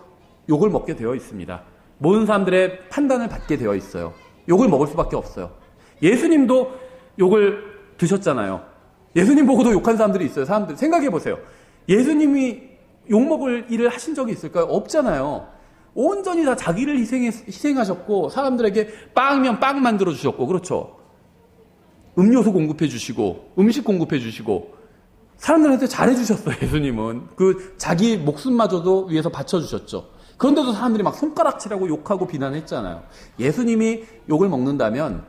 Speaker 1: 욕을 먹게 되어 있습니다. 모든 사람들의 판단을 받게 되어 있어요. 욕을 먹을 수밖에 없어요. 예수님도 욕을 드셨잖아요. 예수님 보고도 욕한 사람들이 있어요. 사람들 생각해 보세요. 예수님이 욕먹을 일을 하신 적이 있을까요? 없잖아요. 온전히 다 자기를 희생하셨고 사람들에게 빵이면 빵 만들어 주셨고, 그렇죠? 음료수 공급해 주시고 음식 공급해 주시고 사람들한테 잘해 주셨어요. 예수님은 그 자기 목숨마저도 위해서 바쳐 주셨죠. 그런데도 사람들이 막 손가락질하고 욕하고 비난했잖아요. 예수님이 욕을 먹는다면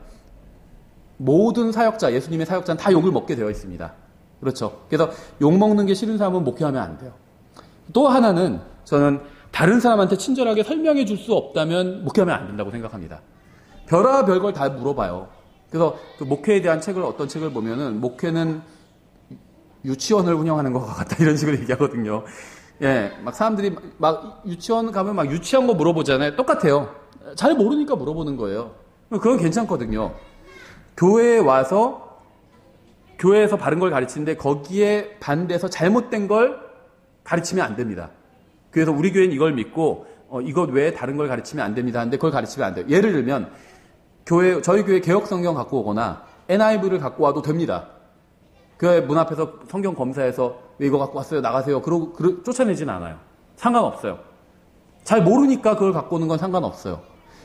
Speaker 1: 모든 사역자, 예수님의 사역자는 다 욕을 먹게 되어 있습니다. 그렇죠? 그래서 욕 먹는 게 싫은 사람은 목회하면 안 돼요. 또 하나는 저는 다른 사람한테 친절하게 설명해 줄 수 없다면 목회하면 안 된다고 생각합니다. 별의별 걸 다 물어봐요. 그래서 그 목회에 대한 책을, 어떤 책을 보면은 목회는 유치원을 운영하는 것 같다 이런 식으로 얘기하거든요. 예, 막 사람들이 막 유치원 가면 막 유치한 거 물어보잖아요. 똑같아요. 잘 모르니까 물어보는 거예요. 그건 괜찮거든요. 교회에 와서 교회에서 바른 걸 가르치는데 거기에 반대해서 잘못된 걸 가르치면 안 됩니다. 그래서 우리 교회는 이걸 믿고 이것 외에 다른 걸 가르치면 안 됩니다 하는데 그걸 가르치면 안 돼요. 예를 들면 저희 교회 개혁 성경 갖고 오거나 NIV를 갖고 와도 됩니다. 교회 문 앞에서 성경 검사해서 왜 이거 갖고 왔어요? 나가세요. 그러고 쫓아내지는 않아요. 상관없어요. 잘 모르니까 그걸 갖고 오는 건 상관없어요.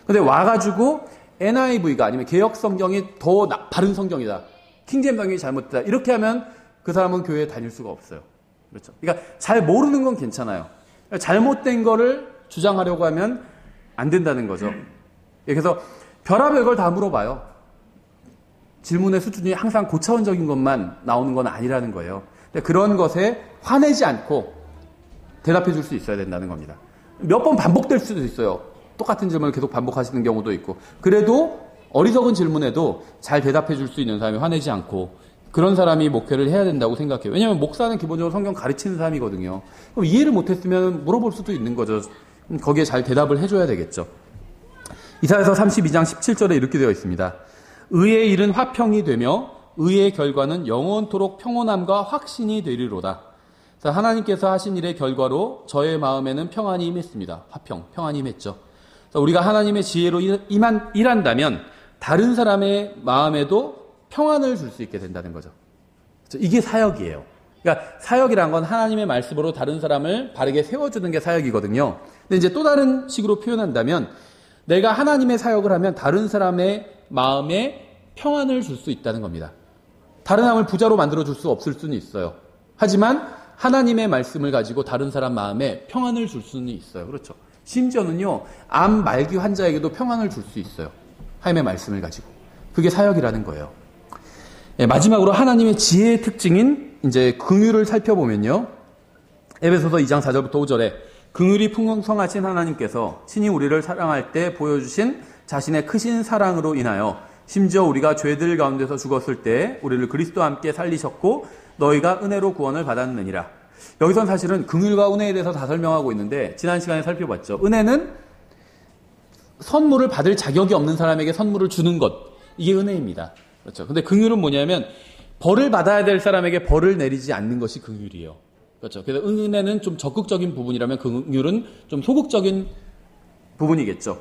Speaker 1: 근데 와가지고 NIV가 아니면 개혁 성경이 더 바른 성경이다. 킹제임 성경이 잘못됐다. 이렇게 하면 그 사람은 교회에 다닐 수가 없어요. 그렇죠? 그러니까 잘 모르는 건 괜찮아요. 잘못된 거를 주장하려고 하면 안 된다는 거죠. 그래서 별의별 걸 다 물어봐요. 질문의 수준이 항상 고차원적인 것만 나오는 건 아니라는 거예요. 그런 것에 화내지 않고 대답해 줄 수 있어야 된다는 겁니다. 몇 번 반복될 수도 있어요. 똑같은 질문을 계속 반복하시는 경우도 있고. 그래도 어리석은 질문에도 잘 대답해 줄 수 있는 사람이 화내지 않고 그런 사람이 목회를 해야 된다고 생각해요. 왜냐하면 목사는 기본적으로 성경 가르치는 사람이거든요. 그럼 이해를 못했으면 물어볼 수도 있는 거죠. 거기에 잘 대답을 해줘야 되겠죠. 이사야서 32장 17절에 이렇게 되어 있습니다. 의의 일은 화평이 되며 의의 결과는 영원토록 평온함과 확신이 되리로다. 하나님께서 하신 일의 결과로 저의 마음에는 평안이 임했습니다. 화평, 평안이 임했죠. 우리가 하나님의 지혜로 일한다면 다른 사람의 마음에도 평안을 줄 수 있게 된다는 거죠. 이게 사역이에요. 그러니까 사역이란 건 하나님의 말씀으로 다른 사람을 바르게 세워주는 게 사역이거든요. 근데 이제 또 다른 식으로 표현한다면 내가 하나님의 사역을 하면 다른 사람의 마음에 평안을 줄 수 있다는 겁니다. 다른 사람을 부자로 만들어줄 수 없을 수는 있어요. 하지만 하나님의 말씀을 가지고 다른 사람 마음에 평안을 줄 수는 있어요. 그렇죠. 심지어는요, 암 말기 환자에게도 평안을 줄 수 있어요. 하나님의 말씀을 가지고. 그게 사역이라는 거예요. 네, 마지막으로 하나님의 지혜의 특징인 이제 긍휼을 살펴보면요. 에베소서 2장 4절부터 5절에 긍휼이 풍성하신 하나님께서 친히 우리를 사랑할 때 보여주신 자신의 크신 사랑으로 인하여 심지어 우리가 죄들 가운데서 죽었을 때 우리를 그리스도와 함께 살리셨고 너희가 은혜로 구원을 받았느니라. 여기선 사실은 긍휼과 은혜에 대해서 다 설명하고 있는데 지난 시간에 살펴봤죠. 은혜는 선물을 받을 자격이 없는 사람에게 선물을 주는 것, 이게 은혜입니다. 그렇죠. 근데 긍휼은 뭐냐면 벌을 받아야 될 사람에게 벌을 내리지 않는 것이 긍휼이에요. 그렇죠. 그래서 은혜는 좀 적극적인 부분이라면 긍휼은 좀 소극적인 부분이겠죠.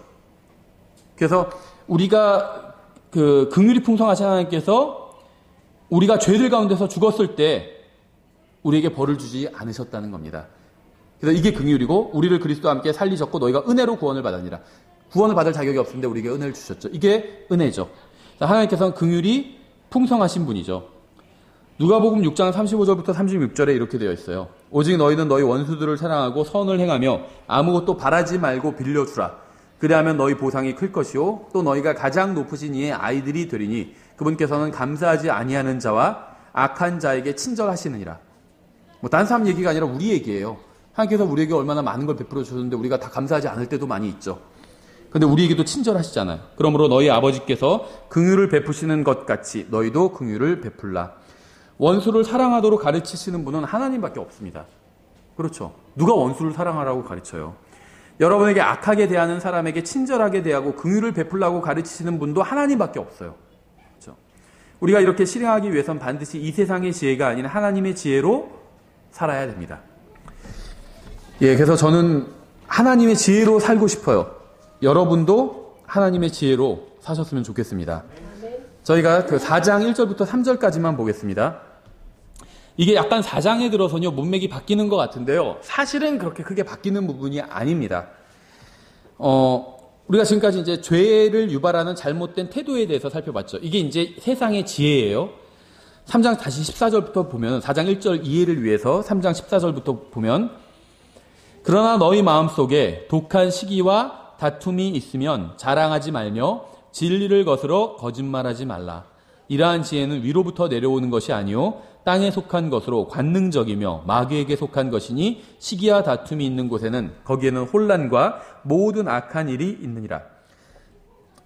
Speaker 1: 그래서 우리가 긍휼이 풍성하신 하나님께서 우리가 죄들 가운데서 죽었을 때 우리에게 벌을 주지 않으셨다는 겁니다. 그래서 이게 긍휼이고, 우리를 그리스도와 함께 살리셨고 너희가 은혜로 구원을 받으니라. 구원을 받을 자격이 없는데 우리에게 은혜를 주셨죠. 이게 은혜죠. 하나님께서는 긍휼이 풍성하신 분이죠. 누가복음 6장 35절부터 36절에 이렇게 되어 있어요. 오직 너희는 너희 원수들을 사랑하고 선을 행하며 아무것도 바라지 말고 빌려주라. 그리하면 너희 보상이 클 것이요 또 너희가 가장 높으신 이의 아이들이 되리니 그분께서는 감사하지 아니하는 자와 악한 자에게 친절하시느니라. 다른 사람 얘기가 아니라 우리 얘기예요. 하나님께서 우리에게 얼마나 많은 걸 베풀어 주셨는데 우리가 다 감사하지 않을 때도 많이 있죠. 근데 우리에게도 친절하시잖아요. 그러므로 너희 아버지께서 긍휼을 베푸시는 것 같이 너희도 긍휼을 베풀라. 원수를 사랑하도록 가르치시는 분은 하나님밖에 없습니다. 그렇죠. 누가 원수를 사랑하라고 가르쳐요? 여러분에게 악하게 대하는 사람에게 친절하게 대하고 긍휼을 베풀라고 가르치시는 분도 하나님밖에 없어요. 그렇죠. 우리가 이렇게 실행하기 위해선 반드시 이 세상의 지혜가 아닌 하나님의 지혜로 살아야 됩니다. 그래서 저는 하나님의 지혜로 살고 싶어요. 여러분도 하나님의 지혜로 사셨으면 좋겠습니다. 저희가 4장 1절부터 3절까지만 보겠습니다. 이게 약간 4장에 들어서요, 문맥이 바뀌는 것 같은데요. 사실은 그렇게 크게 바뀌는 부분이 아닙니다. 우리가 지금까지 이제 죄를 유발하는 잘못된 태도에 대해서 살펴봤죠. 이게 이제 세상의 지혜예요. 3장 다시 14절부터 보면, 4장 1절 이해를 위해서 3장 14절부터 보면, 그러나 너희 마음속에 독한 시기와 다툼이 있으면 자랑하지 말며 진리를 거스러 거짓말하지 말라. 이러한 지혜는 위로부터 내려오는 것이 아니요 땅에 속한 것으로 관능적이며 마귀에게 속한 것이니 시기와 다툼이 있는 곳에는 거기에는 혼란과 모든 악한 일이 있느니라.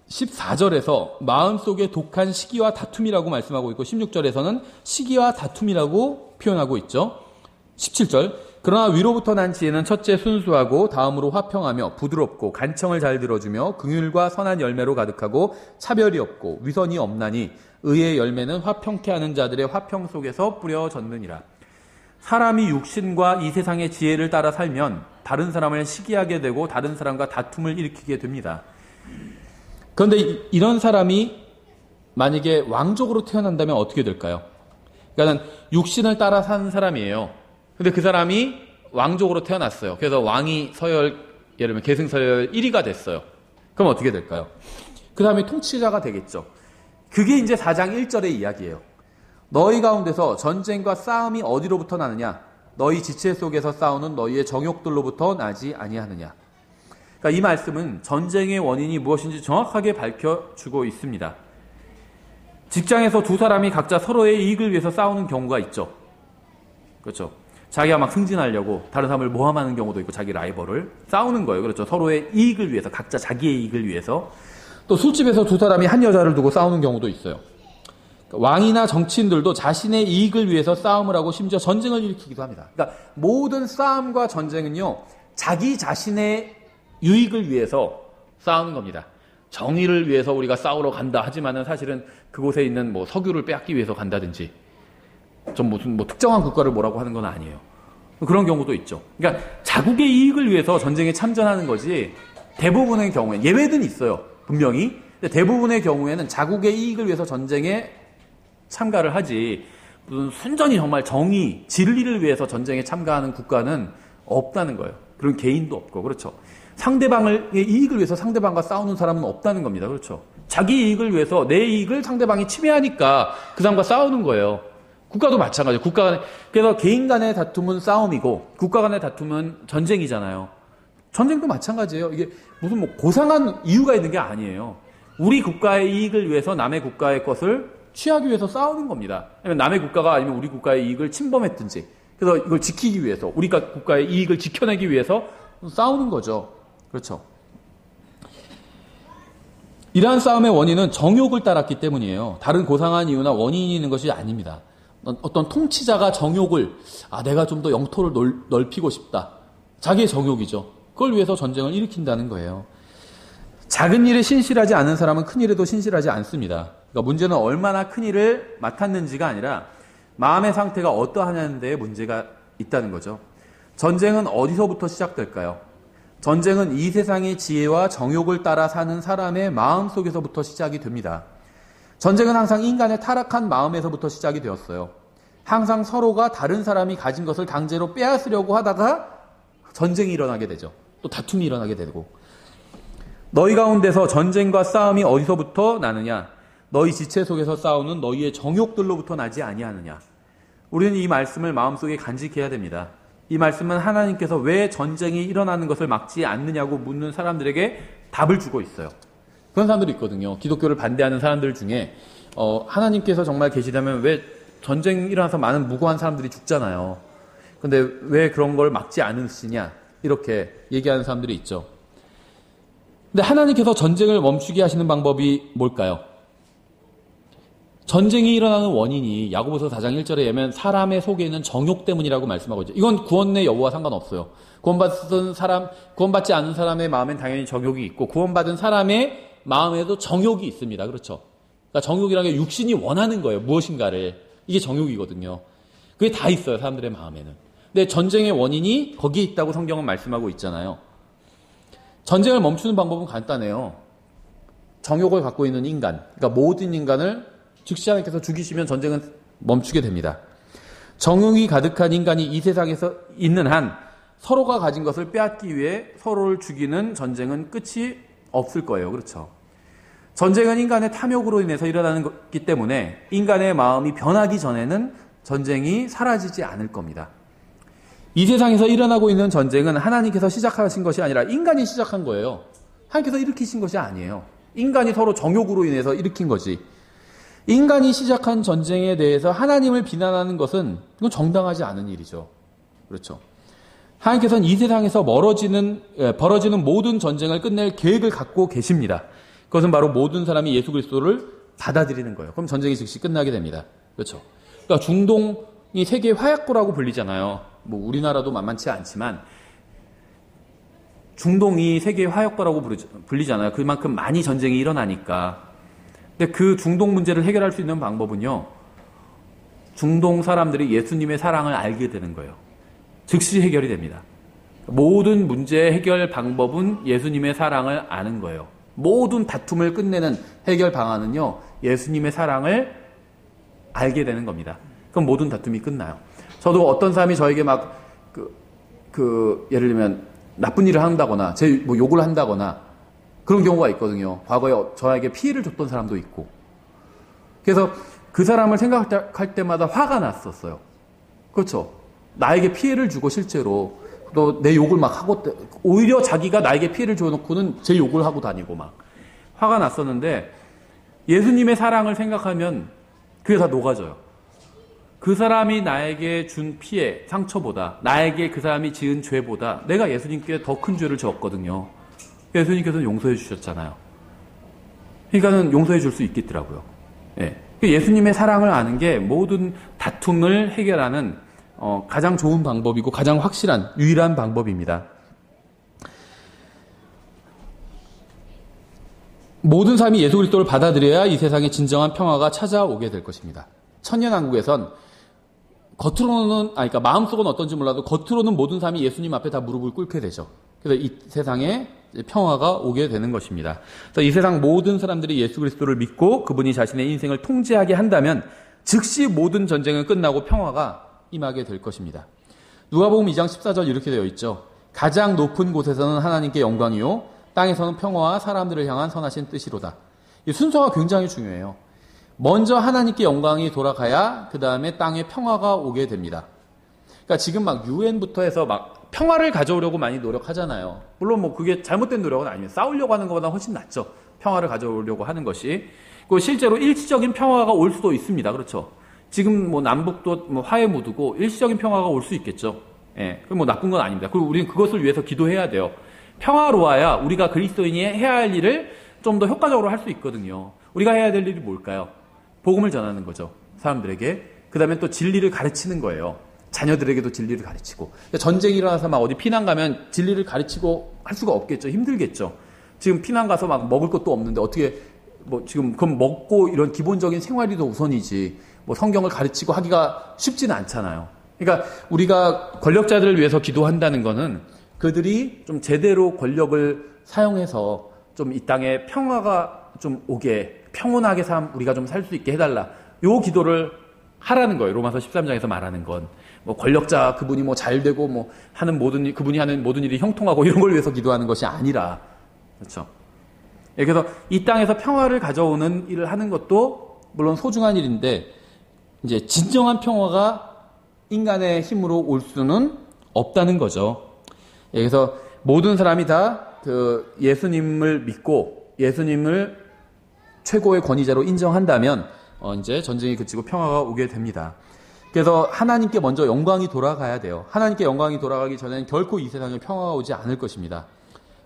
Speaker 1: 14절에서 마음속에 독한 시기와 다툼이라고 말씀하고 있고 16절에서는 시기와 다툼이라고 표현하고 있죠. 17절 그러나 위로부터 난 지혜는 첫째 순수하고 다음으로 화평하며 부드럽고 간청을 잘 들어주며 긍휼과 선한 열매로 가득하고 차별이 없고 위선이 없나니 의의 열매는 화평케 하는 자들의 화평 속에서 뿌려졌느니라. 사람이 육신과 이 세상의 지혜를 따라 살면 다른 사람을 시기하게 되고 다른 사람과 다툼을 일으키게 됩니다. 그런데 이런 사람이 만약에 왕족으로 태어난다면 어떻게 될까요? 그러니까 육신을 따라 사는 사람이에요. 근데 그 사람이 왕족으로 태어났어요. 그래서 왕이 서열, 예를 들면 계승서열 1위가 됐어요. 그럼 어떻게 될까요? 그 다음에 통치자가 되겠죠. 그게 이제 4장 1절의 이야기예요. 너희 가운데서 전쟁과 싸움이 어디로부터 나느냐? 너희 지체 속에서 싸우는 너희의 정욕들로부터 나지 아니하느냐? 그러니까 이 말씀은 전쟁의 원인이 무엇인지 정확하게 밝혀주고 있습니다. 직장에서 두 사람이 각자 서로의 이익을 위해서 싸우는 경우가 있죠. 그렇죠. 자기가 막 승진하려고 다른 사람을 모함하는 경우도 있고 자기 라이벌을 싸우는 거예요. 그렇죠. 서로의 이익을 위해서, 각자 자기의 이익을 위해서. 또 술집에서 두 사람이 한 여자를 두고 싸우는 경우도 있어요. 왕이나 정치인들도 자신의 이익을 위해서 싸움을 하고 심지어 전쟁을 일으키기도 합니다. 그러니까 모든 싸움과 전쟁은요, 자기 자신의 유익을 위해서 싸우는 겁니다. 정의를 위해서 우리가 싸우러 간다 하지만은 사실은 그곳에 있는 뭐 석유를 빼앗기 위해서 간다든지 좀 무슨 특정한 국가를 뭐라고 하는 건 아니에요. 그런 경우도 있죠. 그러니까 자국의 이익을 위해서 전쟁에 참전하는 거지 대부분의 경우에 예외는 있어요. 분명히. 근데 대부분의 경우에는 자국의 이익을 위해서 전쟁에 참가를 하지 무슨 순전히 정말 정의, 진리를 위해서 전쟁에 참가하는 국가는 없다는 거예요. 그런 개인도 없고. 그렇죠. 상대방의 이익을 위해서 상대방과 싸우는 사람은 없다는 겁니다. 그렇죠. 자기 이익을 위해서 내 이익을 상대방이 침해하니까 그 사람과 싸우는 거예요. 국가도 마찬가지예요. 그래서 개인 간의 다툼은 싸움이고 국가 간의 다툼은 전쟁이잖아요. 전쟁도 마찬가지예요. 이게 무슨 고상한 이유가 있는 게 아니에요. 우리 국가의 이익을 위해서 남의 국가의 것을 취하기 위해서 싸우는 겁니다. 아니면 남의 국가가 아니면 우리 국가의 이익을 침범했든지 그래서 이걸 지키기 위해서 우리가 국가의 이익을 지켜내기 위해서 싸우는 거죠. 그렇죠. 이러한 싸움의 원인은 정욕을 따랐기 때문이에요. 다른 고상한 이유나 원인이 있는 것이 아닙니다. 어떤 통치자가 정욕을 내가 좀 더 영토를 넓히고 싶다. 자기의 정욕이죠. 그걸 위해서 전쟁을 일으킨다는 거예요. 작은 일에 신실하지 않은 사람은 큰 일에도 신실하지 않습니다. 그러니까 문제는 얼마나 큰 일을 맡았는지가 아니라 마음의 상태가 어떠하냐는 데에 문제가 있다는 거죠. 전쟁은 어디서부터 시작될까요? 전쟁은 이 세상의 지혜와 정욕을 따라 사는 사람의 마음 속에서부터 시작이 됩니다. 전쟁은 항상 인간의 타락한 마음에서부터 시작이 되었어요. 항상 서로가 다른 사람이 가진 것을 강제로 빼앗으려고 하다가 전쟁이 일어나게 되죠. 또 다툼이 일어나게 되고. 너희 가운데서 전쟁과 싸움이 어디서부터 나느냐? 너희 지체 속에서 싸우는 너희의 정욕들로부터 나지 아니하느냐? 우리는 이 말씀을 마음속에 간직해야 됩니다. 이 말씀은 하나님께서 왜 전쟁이 일어나는 것을 막지 않느냐고 묻는 사람들에게 답을 주고 있어요. 그런 사람들이 있거든요. 기독교를 반대하는 사람들 중에 하나님께서 정말 계시다면 왜 전쟁이 일어나서 많은 무고한 사람들이 죽잖아요. 근데 왜 그런 걸 막지 않으시냐? 이렇게 얘기하는 사람들이 있죠. 근데 하나님께서 전쟁을 멈추게 하시는 방법이 뭘까요? 전쟁이 일어나는 원인이 야고보서 4장 1절에 의하면 사람의 속에 있는 정욕 때문이라고 말씀하고 있죠. 이건 구원의 여부와 상관없어요. 구원받지 않은 사람의 마음엔 당연히 정욕이 있고 구원받은 사람의 마음에도 정욕이 있습니다. 그렇죠? 그러니까 정욕이라는 게 육신이 원하는 거예요. 무엇인가를. 이게 정욕이거든요. 그게 다 있어요. 사람들의 마음에는. 근데 전쟁의 원인이 거기에 있다고 성경은 말씀하고 있잖아요. 전쟁을 멈추는 방법은 간단해요. 정욕을 갖고 있는 인간, 그러니까 모든 인간을 즉시 하나님께서 죽이시면 전쟁은 멈추게 됩니다. 정욕이 가득한 인간이 이 세상에서 있는 한 서로가 가진 것을 빼앗기 위해 서로를 죽이는 전쟁은 끝이 없을 거예요. 그렇죠? 전쟁은 인간의 탐욕으로 인해서 일어나는 것이기 때문에 인간의 마음이 변하기 전에는 전쟁이 사라지지 않을 겁니다. 이 세상에서 일어나고 있는 전쟁은 하나님께서 시작하신 것이 아니라 인간이 시작한 거예요. 하나님께서 일으키신 것이 아니에요. 인간이 서로 정욕으로 인해서 일으킨 거지. 인간이 시작한 전쟁에 대해서 하나님을 비난하는 것은 이건 정당하지 않은 일이죠. 그렇죠. 하나님께서는 이 세상에서 벌어지는 모든 전쟁을 끝낼 계획을 갖고 계십니다. 그것은 바로 모든 사람이 예수 그리스도를 받아들이는 거예요. 그럼 전쟁이 즉시 끝나게 됩니다. 그렇죠. 그러니까 중동이 세계 화약고라고 불리잖아요. 뭐 우리나라도 만만치 않지만 중동이 세계 화약고라고 불리잖아요. 그만큼 많이 전쟁이 일어나니까. 근데 그 중동 문제를 해결할 수 있는 방법은요. 중동 사람들이 예수님의 사랑을 알게 되는 거예요. 즉시 해결이 됩니다. 모든 문제의 해결 방법은 예수님의 사랑을 아는 거예요. 모든 다툼을 끝내는 해결 방안은요. 예수님의 사랑을 알게 되는 겁니다. 그럼 모든 다툼이 끝나요. 저도 어떤 사람이 저에게 막 예를 들면 나쁜 일을 한다거나 뭐 욕을 한다거나 그런 경우가 있거든요. 과거에 저에게 피해를 줬던 사람도 있고. 그래서 그 사람을 생각할 때마다 화가 났었어요. 그렇죠. 나에게 피해를 주고 실제로 또 내 욕을 막 하고 오히려 자기가 나에게 피해를 줘놓고는 제 욕을 하고 다니고 막 화가 났었는데 예수님의 사랑을 생각하면 그게 다 녹아져요. 그 사람이 나에게 준 피해, 상처보다 나에게 그 사람이 지은 죄보다 내가 예수님께 더 큰 죄를 지었거든요. 예수님께서는 용서해 주셨잖아요. 그러니까는 용서해 줄 수 있겠더라고요. 예. 예수님의 사랑을 아는 게 모든 다툼을 해결하는 가장 좋은 방법이고 가장 확실한 유일한 방법입니다. 모든 사람이 예수 그리스도를 받아들여야 이 세상에 진정한 평화가 찾아오게 될 것입니다. 천년왕국에선 겉으로는 그러니까 마음속은 어떤지 몰라도 겉으로는 모든 사람이 예수님 앞에 다 무릎을 꿇게 되죠. 그래서 이 세상에 평화가 오게 되는 것입니다. 그래서 이 세상 모든 사람들이 예수 그리스도를 믿고 그분이 자신의 인생을 통제하게 한다면 즉시 모든 전쟁은 끝나고 평화가 임하게 될 것입니다. 누가복음 2장 14절 이렇게 되어 있죠. 가장 높은 곳에서는 하나님께 영광이요 땅에서는 평화와 사람들을 향한 선하신 뜻이로다. 이 순서가 굉장히 중요해요. 먼저 하나님께 영광이 돌아가야 그 다음에 땅에 평화가 오게 됩니다. 그러니까 지금 막 유엔부터 해서 막 평화를 가져오려고 많이 노력하잖아요. 물론 뭐 그게 잘못된 노력은 아니에요. 싸우려고 하는 것보다 훨씬 낫죠. 평화를 가져오려고 하는 것이. 그리고 실제로 일시적인 평화가 올 수도 있습니다. 그렇죠. 지금 뭐 남북도 뭐 화해 모드고 일시적인 평화가 올 수 있겠죠. 예. 그럼 뭐 나쁜 건 아닙니다. 그리고 우리는 그것을 위해서 기도해야 돼요. 평화로워야 우리가 그리스도인이 해야 할 일을 좀 더 효과적으로 할 수 있거든요. 우리가 해야 될 일이 뭘까요? 복음을 전하는 거죠. 사람들에게. 그 다음에 또 진리를 가르치는 거예요. 자녀들에게도 진리를 가르치고. 전쟁이 일어나서 막 어디 피난 가면 진리를 가르치고 할 수가 없겠죠. 힘들겠죠. 지금 피난 가서 막 먹을 것도 없는데 어떻게 지금 그럼 먹고 이런 기본적인 생활이 더 우선이지 성경을 가르치고 하기가 쉽지는 않잖아요. 그러니까 우리가 권력자들을 위해서 기도한다는 거는 그들이 좀 제대로 권력을 사용해서 좀 이 땅에 평화가 좀 오게, 평온하게 우리가 좀 살 수 있게 해달라. 요 기도를 하라는 거예요. 로마서 13장에서 말하는 건. 권력자 그분이 잘 되고 하는 그분이 하는 모든 일이 형통하고 이런 걸 위해서 기도하는 것이 아니라, 그렇죠. 그래서 이 땅에서 평화를 가져오는 일을 하는 것도 물론 소중한 일인데, 이제 진정한 평화가 인간의 힘으로 올 수는 없다는 거죠. 그래서 모든 사람이 다 예수님을 믿고 예수님을 최고의 권위자로 인정한다면 이제 전쟁이 그치고 평화가 오게 됩니다. 그래서 하나님께 먼저 영광이 돌아가야 돼요. 하나님께 영광이 돌아가기 전에는 결코 이 세상에 평화가 오지 않을 것입니다.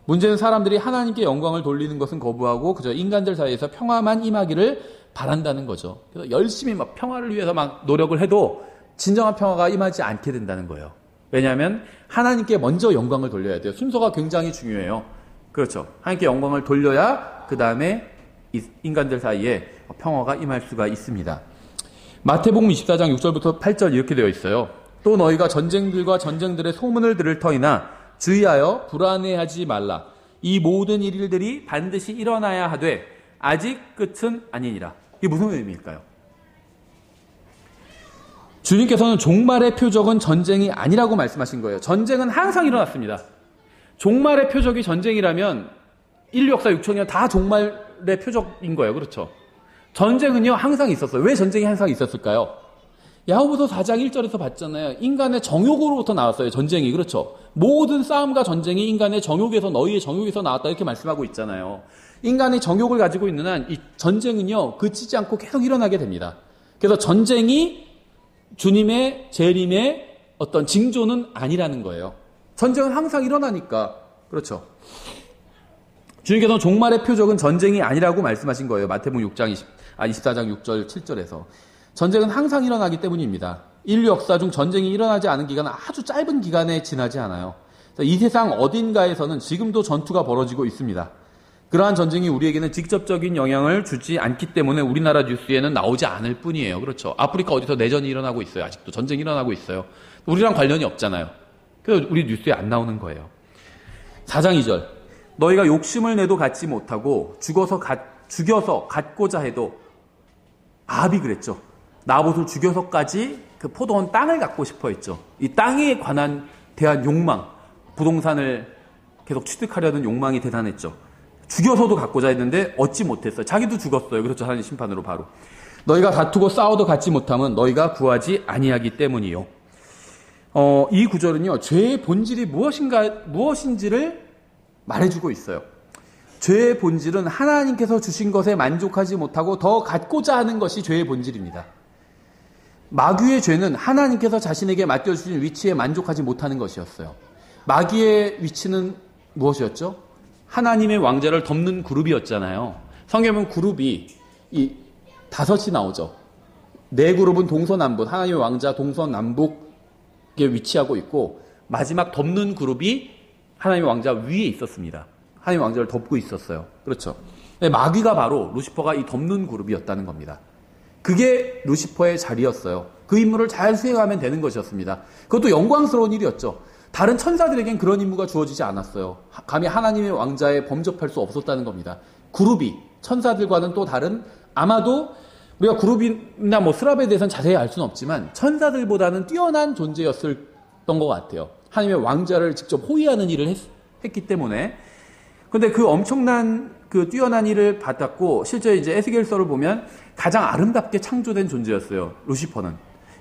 Speaker 1: 문제는 사람들이 하나님께 영광을 돌리는 것은 거부하고 그저 인간들 사이에서 평화만 임하기를 바란다는 거죠. 그래서 열심히 평화를 위해서 노력을 해도 진정한 평화가 임하지 않게 된다는 거예요. 왜냐하면 하나님께 먼저 영광을 돌려야 돼요. 순서가 굉장히 중요해요. 그렇죠. 하나님께 영광을 돌려야 그 다음에 인간들 사이에 평화가 임할 수가 있습니다. 마태복음 24장 6절부터 8절 이렇게 되어 있어요. 또 너희가 전쟁들과 전쟁들의 소문을 들을 터이나 주의하여 불안해하지 말라. 이 모든 일들이 반드시 일어나야 하되 아직 끝은 아니니라. 이게 무슨 의미일까요? 주님께서는 종말의 표적은 전쟁이 아니라고 말씀하신 거예요. 전쟁은 항상 일어났습니다. 종말의 표적이 전쟁이라면 인류 역사 6천년 다 종말의 표적인 거예요. 그렇죠? 전쟁은요 항상 있었어요. 왜 전쟁이 항상 있었을까요? 야고보서 4장 1절에서 봤잖아요. 인간의 정욕으로부터 나왔어요. 전쟁이. 그렇죠? 모든 싸움과 전쟁이 인간의 정욕에서 너희의 정욕에서 나왔다 이렇게 말씀하고 있잖아요. 인간의 정욕을 가지고 있는 한 이 전쟁은요 그치지 않고 계속 일어나게 됩니다. 그래서 전쟁이 주님의 재림의 어떤 징조는 아니라는 거예요. 전쟁은 항상 일어나니까. 그렇죠? 주님께서는 종말의 표적은 전쟁이 아니라고 말씀하신 거예요. 마태복음 24장 6절 7절에서. 전쟁은 항상 일어나기 때문입니다. 인류 역사 중 전쟁이 일어나지 않은 기간은 아주 짧은 기간에 지나지 않아요. 이 세상 어딘가에서는 지금도 전투가 벌어지고 있습니다. 그러한 전쟁이 우리에게는 직접적인 영향을 주지 않기 때문에 우리나라 뉴스에는 나오지 않을 뿐이에요. 그렇죠? 아프리카 어디서 내전이 일어나고 있어요. 아직도 전쟁이 일어나고 있어요. 우리랑 관련이 없잖아요. 그래서 우리 뉴스에 안 나오는 거예요. 4장 2절. 너희가 욕심을 내도 갖지 못하고 죽여서 갖고자 해도 아합이 그랬죠. 나봇을 죽여서까지 그 포도원 땅을 갖고 싶어 했죠. 이 땅에 대한 욕망, 부동산을 계속 취득하려는 욕망이 대단했죠. 죽여서도 갖고자 했는데 얻지 못했어요. 자기도 죽었어요. 그렇죠. 하나님 심판으로 바로. 너희가 다투고 싸워도 갖지 못하면 너희가 구하지 아니하기 때문이요. 이 구절은요. 죄의 본질이 무엇인지를 말해주고 있어요. 죄의 본질은 하나님께서 주신 것에 만족하지 못하고 더 갖고자 하는 것이 죄의 본질입니다. 마귀의 죄는 하나님께서 자신에게 맡겨주신 위치에 만족하지 못하는 것이었어요. 마귀의 위치는 무엇이었죠? 하나님의 왕자를 덮는 그룹이었잖아요. 성경은 그룹이 이 5이 나오죠. 4그룹은 동서남북, 하나님의 왕자 동서남북에 위치하고 있고 마지막 덮는 그룹이 하나님의 왕자 위에 있었습니다. 하나님의 왕자를 덮고 있었어요. 그렇죠. 마귀가 바로 루시퍼가 이 덮는 그룹이었다는 겁니다. 그게 루시퍼의 자리였어요. 그 임무를 잘 수행하면 되는 것이었습니다. 그것도 영광스러운 일이었죠. 다른 천사들에겐 그런 임무가 주어지지 않았어요. 감히 하나님의 왕자에 범접할 수 없었다는 겁니다. 그룹이 천사들과는 또 다른, 아마도 우리가 그룹이나 스랍에 대해서는 자세히 알 수는 없지만 천사들보다는 뛰어난 존재였던 것 같아요. 하나님의 왕자를 직접 호위하는 일을 했기 때문에. 근데 그 엄청난 그 뛰어난 일을 받았고 실제 이제 에스겔서를 보면 가장 아름답게 창조된 존재였어요. 루시퍼는.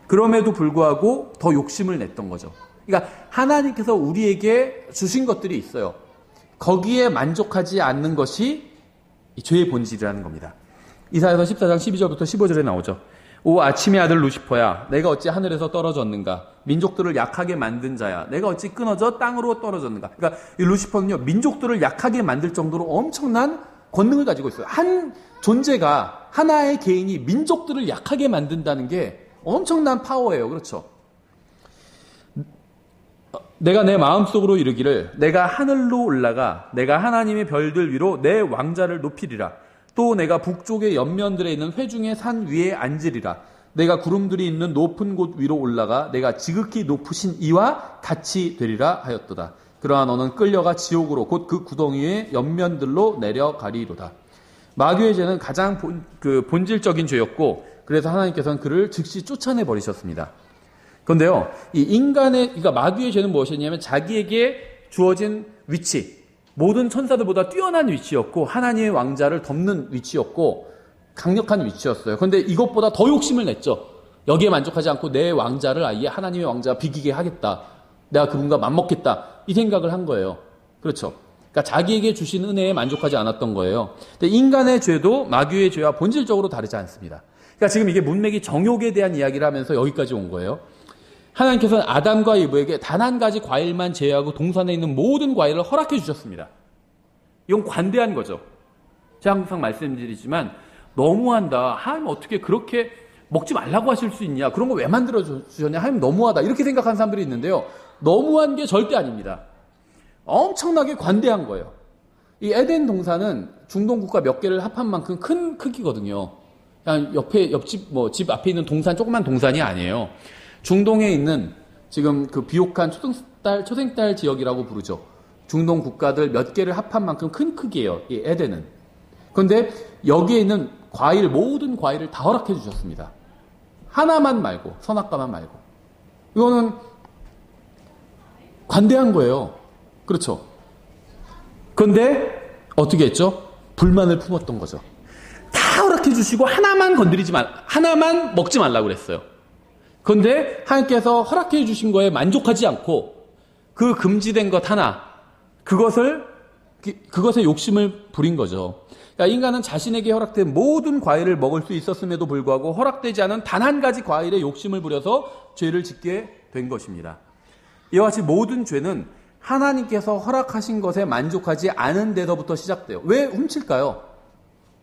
Speaker 1: 그럼에도 불구하고 더 욕심을 냈던 거죠. 그러니까 하나님께서 우리에게 주신 것들이 있어요. 거기에 만족하지 않는 것이 죄의 본질이라는 겁니다. 이사야서 14장 12절부터 15절에 나오죠. 오 아침의 아들 루시퍼야, 내가 어찌 하늘에서 떨어졌는가? 민족들을 약하게 만든 자야, 내가 어찌 끊어져 땅으로 떨어졌는가? 그러니까 이 루시퍼는요, 민족들을 약하게 만들 정도로 엄청난 권능을 가지고 있어요. 한 존재가, 하나의 개인이 민족들을 약하게 만든다는 게 엄청난 파워예요. 그렇죠? 내가 내 마음속으로 이르기를 내가 하늘로 올라가 내가 하나님의 별들 위로 내 왕자를 높이리라. 또 내가 북쪽의 옆면들에 있는 회중의 산 위에 앉으리라. 내가 구름들이 있는 높은 곳 위로 올라가 내가 지극히 높으신 이와 같이 되리라 하였도다. 그러나 너는 끌려가 지옥으로 곧 그 구덩이의 옆면들로 내려가리로다. 마귀의 죄는 가장 본질적인 죄였고 그래서 하나님께서는 그를 즉시 쫓아내 버리셨습니다. 그런데요, 그러니까 마귀의 죄는 무엇이었냐면 자기에게 주어진 위치, 모든 천사들보다 뛰어난 위치였고 하나님의 왕자를 덮는 위치였고 강력한 위치였어요. 그런데 이것보다 더 욕심을 냈죠. 여기에 만족하지 않고 내 왕자를 아예 하나님의 왕자가 비기게 하겠다. 내가 그분과 맞먹겠다. 이 생각을 한 거예요. 그렇죠. 그러니까 자기에게 주신 은혜에 만족하지 않았던 거예요. 근데 인간의 죄도 마귀의 죄와 본질적으로 다르지 않습니다. 그러니까 지금 이게 문맥이 정욕에 대한 이야기를 하면서 여기까지 온 거예요. 하나님께서는 아담과 이브에게 단 한 가지 과일만 제외하고 동산에 있는 모든 과일을 허락해 주셨습니다. 이건 관대한 거죠. 제가 항상 말씀드리지만 너무한다. 하나님 어떻게 그렇게 먹지 말라고 하실 수 있냐. 그런 거 왜 만들어 주셨냐. 하나님 너무하다. 이렇게 생각하는 사람들이 있는데요. 너무한 게 절대 아닙니다. 엄청나게 관대한 거예요. 이 에덴 동산은 중동 국가 몇 개를 합한 만큼 큰 크기거든요. 그냥 옆집 집 앞에 있는 동산, 조그만 동산이 아니에요. 중동에 있는 지금 그 비옥한 초생딸 지역이라고 부르죠. 중동 국가들 몇 개를 합한 만큼 큰 크기예요. 이 에덴은. 그런데 여기에 있는 모든 과일을 다 허락해 주셨습니다. 하나만 말고, 선악과만 말고. 이거는 관대한 거예요. 그렇죠. 그런데 어떻게 했죠? 불만을 품었던 거죠. 다 허락해 주시고 하나만 하나만 먹지 말라고 그랬어요. 그런데 하나님께서 허락해 주신 거에 만족하지 않고 그 금지된 것 하나, 그것에 욕심을 부린 거죠. 그러니까 인간은 자신에게 허락된 모든 과일을 먹을 수 있었음에도 불구하고 허락되지 않은 단 한 가지 과일에 욕심을 부려서 죄를 짓게 된 것입니다. 이와 같이 모든 죄는 하나님께서 허락하신 것에 만족하지 않은 데서부터 시작돼요. 왜 훔칠까요?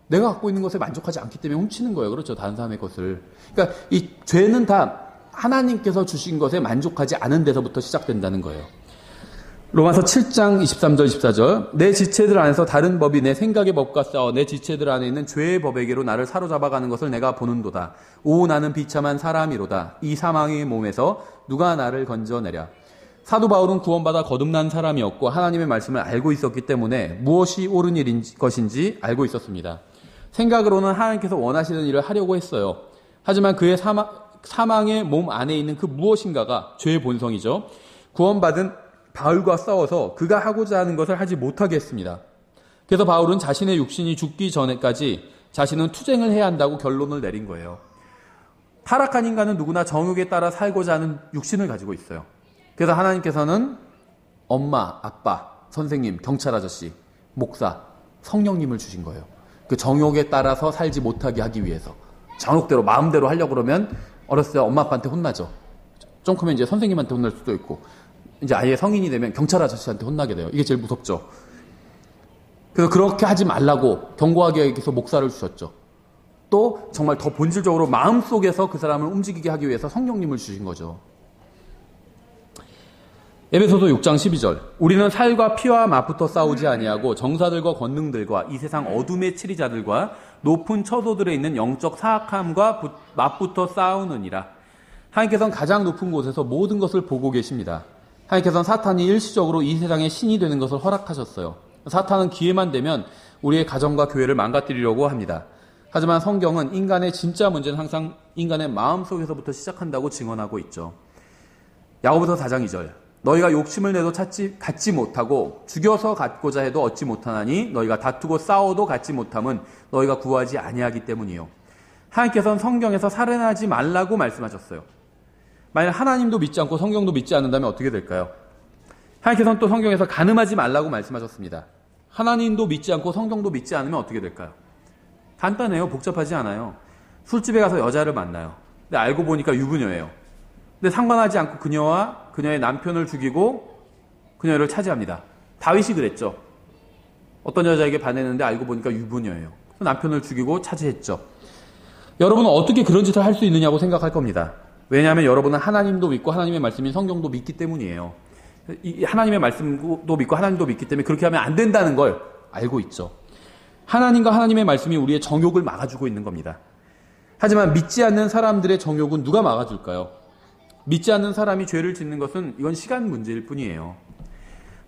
Speaker 1: 내가 갖고 있는 것에 만족하지 않기 때문에 훔치는 거예요. 그렇죠. 다른 사람의 것을. 그러니까 이 죄는 다 하나님께서 주신 것에 만족하지 않은 데서부터 시작된다는 거예요. 로마서 7장 23절 24절 내 지체들 안에서 다른 법이 내 생각의 법과 싸워 내 지체들 안에 있는 죄의 법에게로 나를 사로잡아가는 것을 내가 보는도다. 오 나는 비참한 사람이로다. 이 사망의 몸에서 누가 나를 건져내랴. 사도 바울은 구원받아 거듭난 사람이었고 하나님의 말씀을 알고 있었기 때문에 무엇이 옳은 일인 것인지 알고 있었습니다. 생각으로는 하나님께서 원하시는 일을 하려고 했어요. 하지만 그의 사망의 몸 안에 있는 그 무엇인가가 죄의 본성이죠. 구원받은 바울과 싸워서 그가 하고자 하는 것을 하지 못하게 했습니다. 그래서 바울은 자신의 육신이 죽기 전에까지 자신은 투쟁을 해야 한다고 결론을 내린 거예요. 타락한 인간은 누구나 정욕에 따라 살고자 하는 육신을 가지고 있어요. 그래서 하나님께서는 엄마, 아빠, 선생님, 경찰 아저씨, 목사, 성령님을 주신 거예요. 그 정욕에 따라서 살지 못하게 하기 위해서. 정욕대로 마음대로 하려고 그러면 어렸을 때 엄마 아빠한테 혼나죠. 좀 크면 이제 선생님한테 혼날 수도 있고 이제 아예 성인이 되면 경찰 아저씨한테 혼나게 돼요. 이게 제일 무섭죠. 그래서 그렇게 하지 말라고 경고하기 위해서 목사를 주셨죠. 또 정말 더 본질적으로 마음속에서 그 사람을 움직이게 하기 위해서 성령님을 주신 거죠. 에베소서 6장 12절 우리는 살과 피와 맛부터 싸우지 아니하고 정사들과 권능들과 이 세상 어둠의 치리자들과 높은 처소들에 있는 영적 사악함과 맛부터 싸우느니라. 하나님께서는 가장 높은 곳에서 모든 것을 보고 계십니다. 하나님께서는 사탄이 일시적으로 이 세상의 신이 되는 것을 허락하셨어요. 사탄은 기회만 되면 우리의 가정과 교회를 망가뜨리려고 합니다. 하지만 성경은 인간의 진짜 문제는 항상 인간의 마음속에서부터 시작한다고 증언하고 있죠. 야고보서 4장 2절 너희가 욕심을 내도 갖지 못하고 죽여서 갖고자 해도 얻지 못하나니 너희가 다투고 싸워도 갖지 못함은 너희가 구하지 아니하기 때문이요. 하나님께서는 성경에서 살인하지 말라고 말씀하셨어요. 만약 하나님도 믿지 않고 성경도 믿지 않는다면 어떻게 될까요? 하나님께서는 또 성경에서 간음하지 말라고 말씀하셨습니다. 하나님도 믿지 않고 성경도 믿지 않으면 어떻게 될까요? 간단해요. 복잡하지 않아요. 술집에 가서 여자를 만나요. 근데 알고 보니까 유부녀예요. 근데 상관하지 않고 그녀와 그녀의 남편을 죽이고 그녀를 차지합니다. 다윗이 그랬죠. 어떤 여자에게 반했는데 알고 보니까 유부녀예요. 남편을 죽이고 차지했죠. 여러분은 어떻게 그런 짓을 할 수 있느냐고 생각할 겁니다. 왜냐하면 여러분은 하나님도 믿고 하나님의 말씀인 성경도 믿기 때문이에요. 하나님의 말씀도 믿고 하나님도 믿기 때문에 그렇게 하면 안 된다는 걸 알고 있죠. 하나님과 하나님의 말씀이 우리의 정욕을 막아주고 있는 겁니다. 하지만 믿지 않는 사람들의 정욕은 누가 막아줄까요? 믿지 않는 사람이 죄를 짓는 것은 이건 시간 문제일 뿐이에요.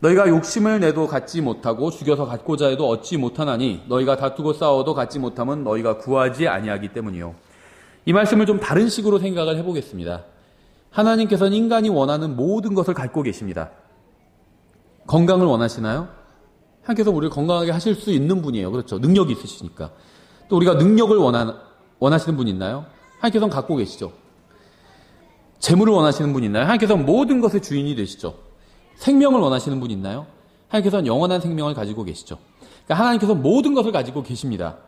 Speaker 1: 너희가 욕심을 내도 갖지 못하고 죽여서 갖고자 해도 얻지 못하나니 너희가 다투고 싸워도 갖지 못하면 너희가 구하지 아니하기 때문이요. 이 말씀을 좀 다른 식으로 생각을 해보겠습니다. 하나님께서는 인간이 원하는 모든 것을 갖고 계십니다. 건강을 원하시나요? 하나님께서 우리를 건강하게 하실 수 있는 분이에요. 그렇죠. 능력이 있으시니까. 또 우리가 능력을 원하시는 분 있나요? 하나님께서는 갖고 계시죠. 재물을 원하시는 분 있나요? 하나님께서는 모든 것의 주인이 되시죠. 생명을 원하시는 분 있나요? 하나님께서는 영원한 생명을 가지고 계시죠. 그러니까 하나님께서 모든 것을 가지고 계십니다.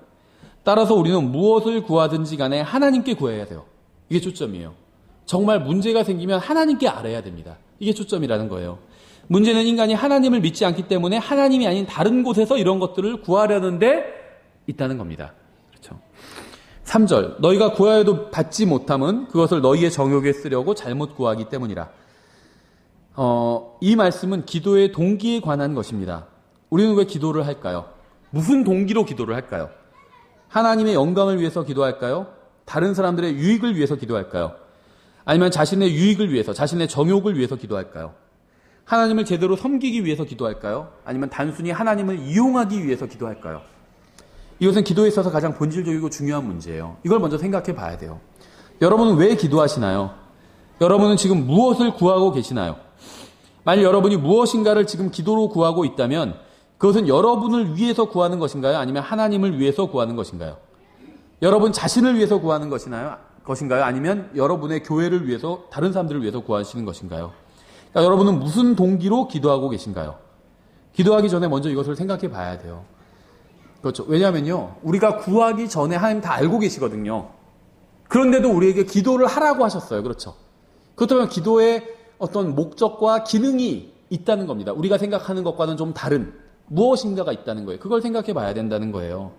Speaker 1: 따라서 우리는 무엇을 구하든지 간에 하나님께 구해야 돼요. 이게 초점이에요. 정말 문제가 생기면 하나님께 알아야 됩니다. 이게 초점이라는 거예요. 문제는 인간이 하나님을 믿지 않기 때문에 하나님이 아닌 다른 곳에서 이런 것들을 구하려는데 있다는 겁니다. 그렇죠. 3절 너희가 구하여도 받지 못함은 그것을 너희의 정욕에 쓰려고 잘못 구하기 때문이라. 이 말씀은 기도의 동기에 관한 것입니다. 우리는 왜 기도를 할까요? 무슨 동기로 기도를 할까요? 하나님의 영광을 위해서 기도할까요? 다른 사람들의 유익을 위해서 기도할까요? 아니면 자신의 유익을 위해서, 자신의 정욕을 위해서 기도할까요? 하나님을 제대로 섬기기 위해서 기도할까요? 아니면 단순히 하나님을 이용하기 위해서 기도할까요? 이것은 기도에 있어서 가장 본질적이고 중요한 문제예요. 이걸 먼저 생각해 봐야 돼요. 여러분은 왜 기도하시나요? 여러분은 지금 무엇을 구하고 계시나요? 만약 여러분이 무엇인가를 지금 기도로 구하고 있다면 그것은 여러분을 위해서 구하는 것인가요? 아니면 하나님을 위해서 구하는 것인가요? 여러분 자신을 위해서 구하는 것인가요? 아니면 여러분의 교회를 위해서, 다른 사람들을 위해서 구하시는 것인가요? 그러니까 여러분은 무슨 동기로 기도하고 계신가요? 기도하기 전에 먼저 이것을 생각해 봐야 돼요. 그렇죠. 왜냐하면요, 우리가 구하기 전에 하나님 다 알고 계시거든요. 그런데도 우리에게 기도를 하라고 하셨어요. 그렇죠. 그렇다면 기도의 어떤 목적과 기능이 있다는 겁니다. 우리가 생각하는 것과는 좀 다른 무엇인가가 있다는 거예요. 그걸 생각해 봐야 된다는 거예요.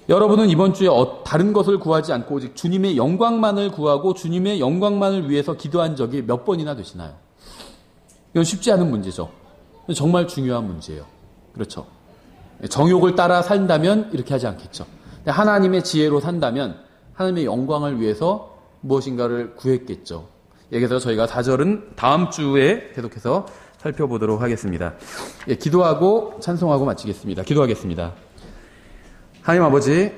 Speaker 1: 여러분은 이번 주에 다른 것을 구하지 않고 오직 주님의 영광만을 구하고 주님의 영광만을 위해서 기도한 적이 몇 번이나 되시나요? 이건 쉽지 않은 문제죠. 정말 중요한 문제예요. 그렇죠. 정욕을 따라 산다면 이렇게 하지 않겠죠. 하나님의 지혜로 산다면 하나님의 영광을 위해서 무엇인가를 구했겠죠. 여기서 저희가 4절은 다음 주에 계속해서 살펴보도록 하겠습니다. 기도하고 찬송하고 마치겠습니다. 기도하겠습니다. 하나님 아버지,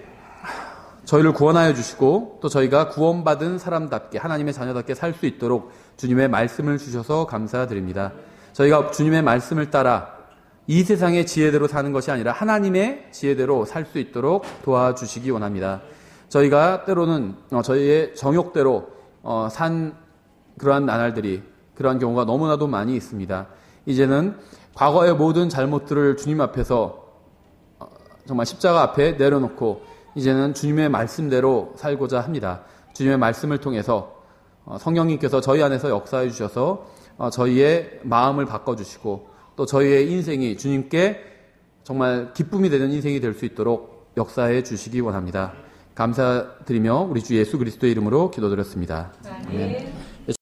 Speaker 1: 저희를 구원하여 주시고 또 저희가 구원받은 사람답게 하나님의 자녀답게 살 수 있도록 주님의 말씀을 주셔서 감사드립니다. 저희가 주님의 말씀을 따라 이 세상의 지혜대로 사는 것이 아니라 하나님의 지혜대로 살 수 있도록 도와주시기 원합니다. 저희가 때로는 저희의 정욕대로 산 그러한 나날들이, 그러한 경우가 너무나도 많이 있습니다. 이제는 과거의 모든 잘못들을 주님 앞에서 정말 십자가 앞에 내려놓고 이제는 주님의 말씀대로 살고자 합니다. 주님의 말씀을 통해서 성령님께서 저희 안에서 역사해 주셔서 저희의 마음을 바꿔주시고 또 저희의 인생이 주님께 정말 기쁨이 되는 인생이 될 수 있도록 역사해 주시기 원합니다. 감사드리며 우리 주 예수 그리스도의 이름으로 기도드렸습니다. 아멘.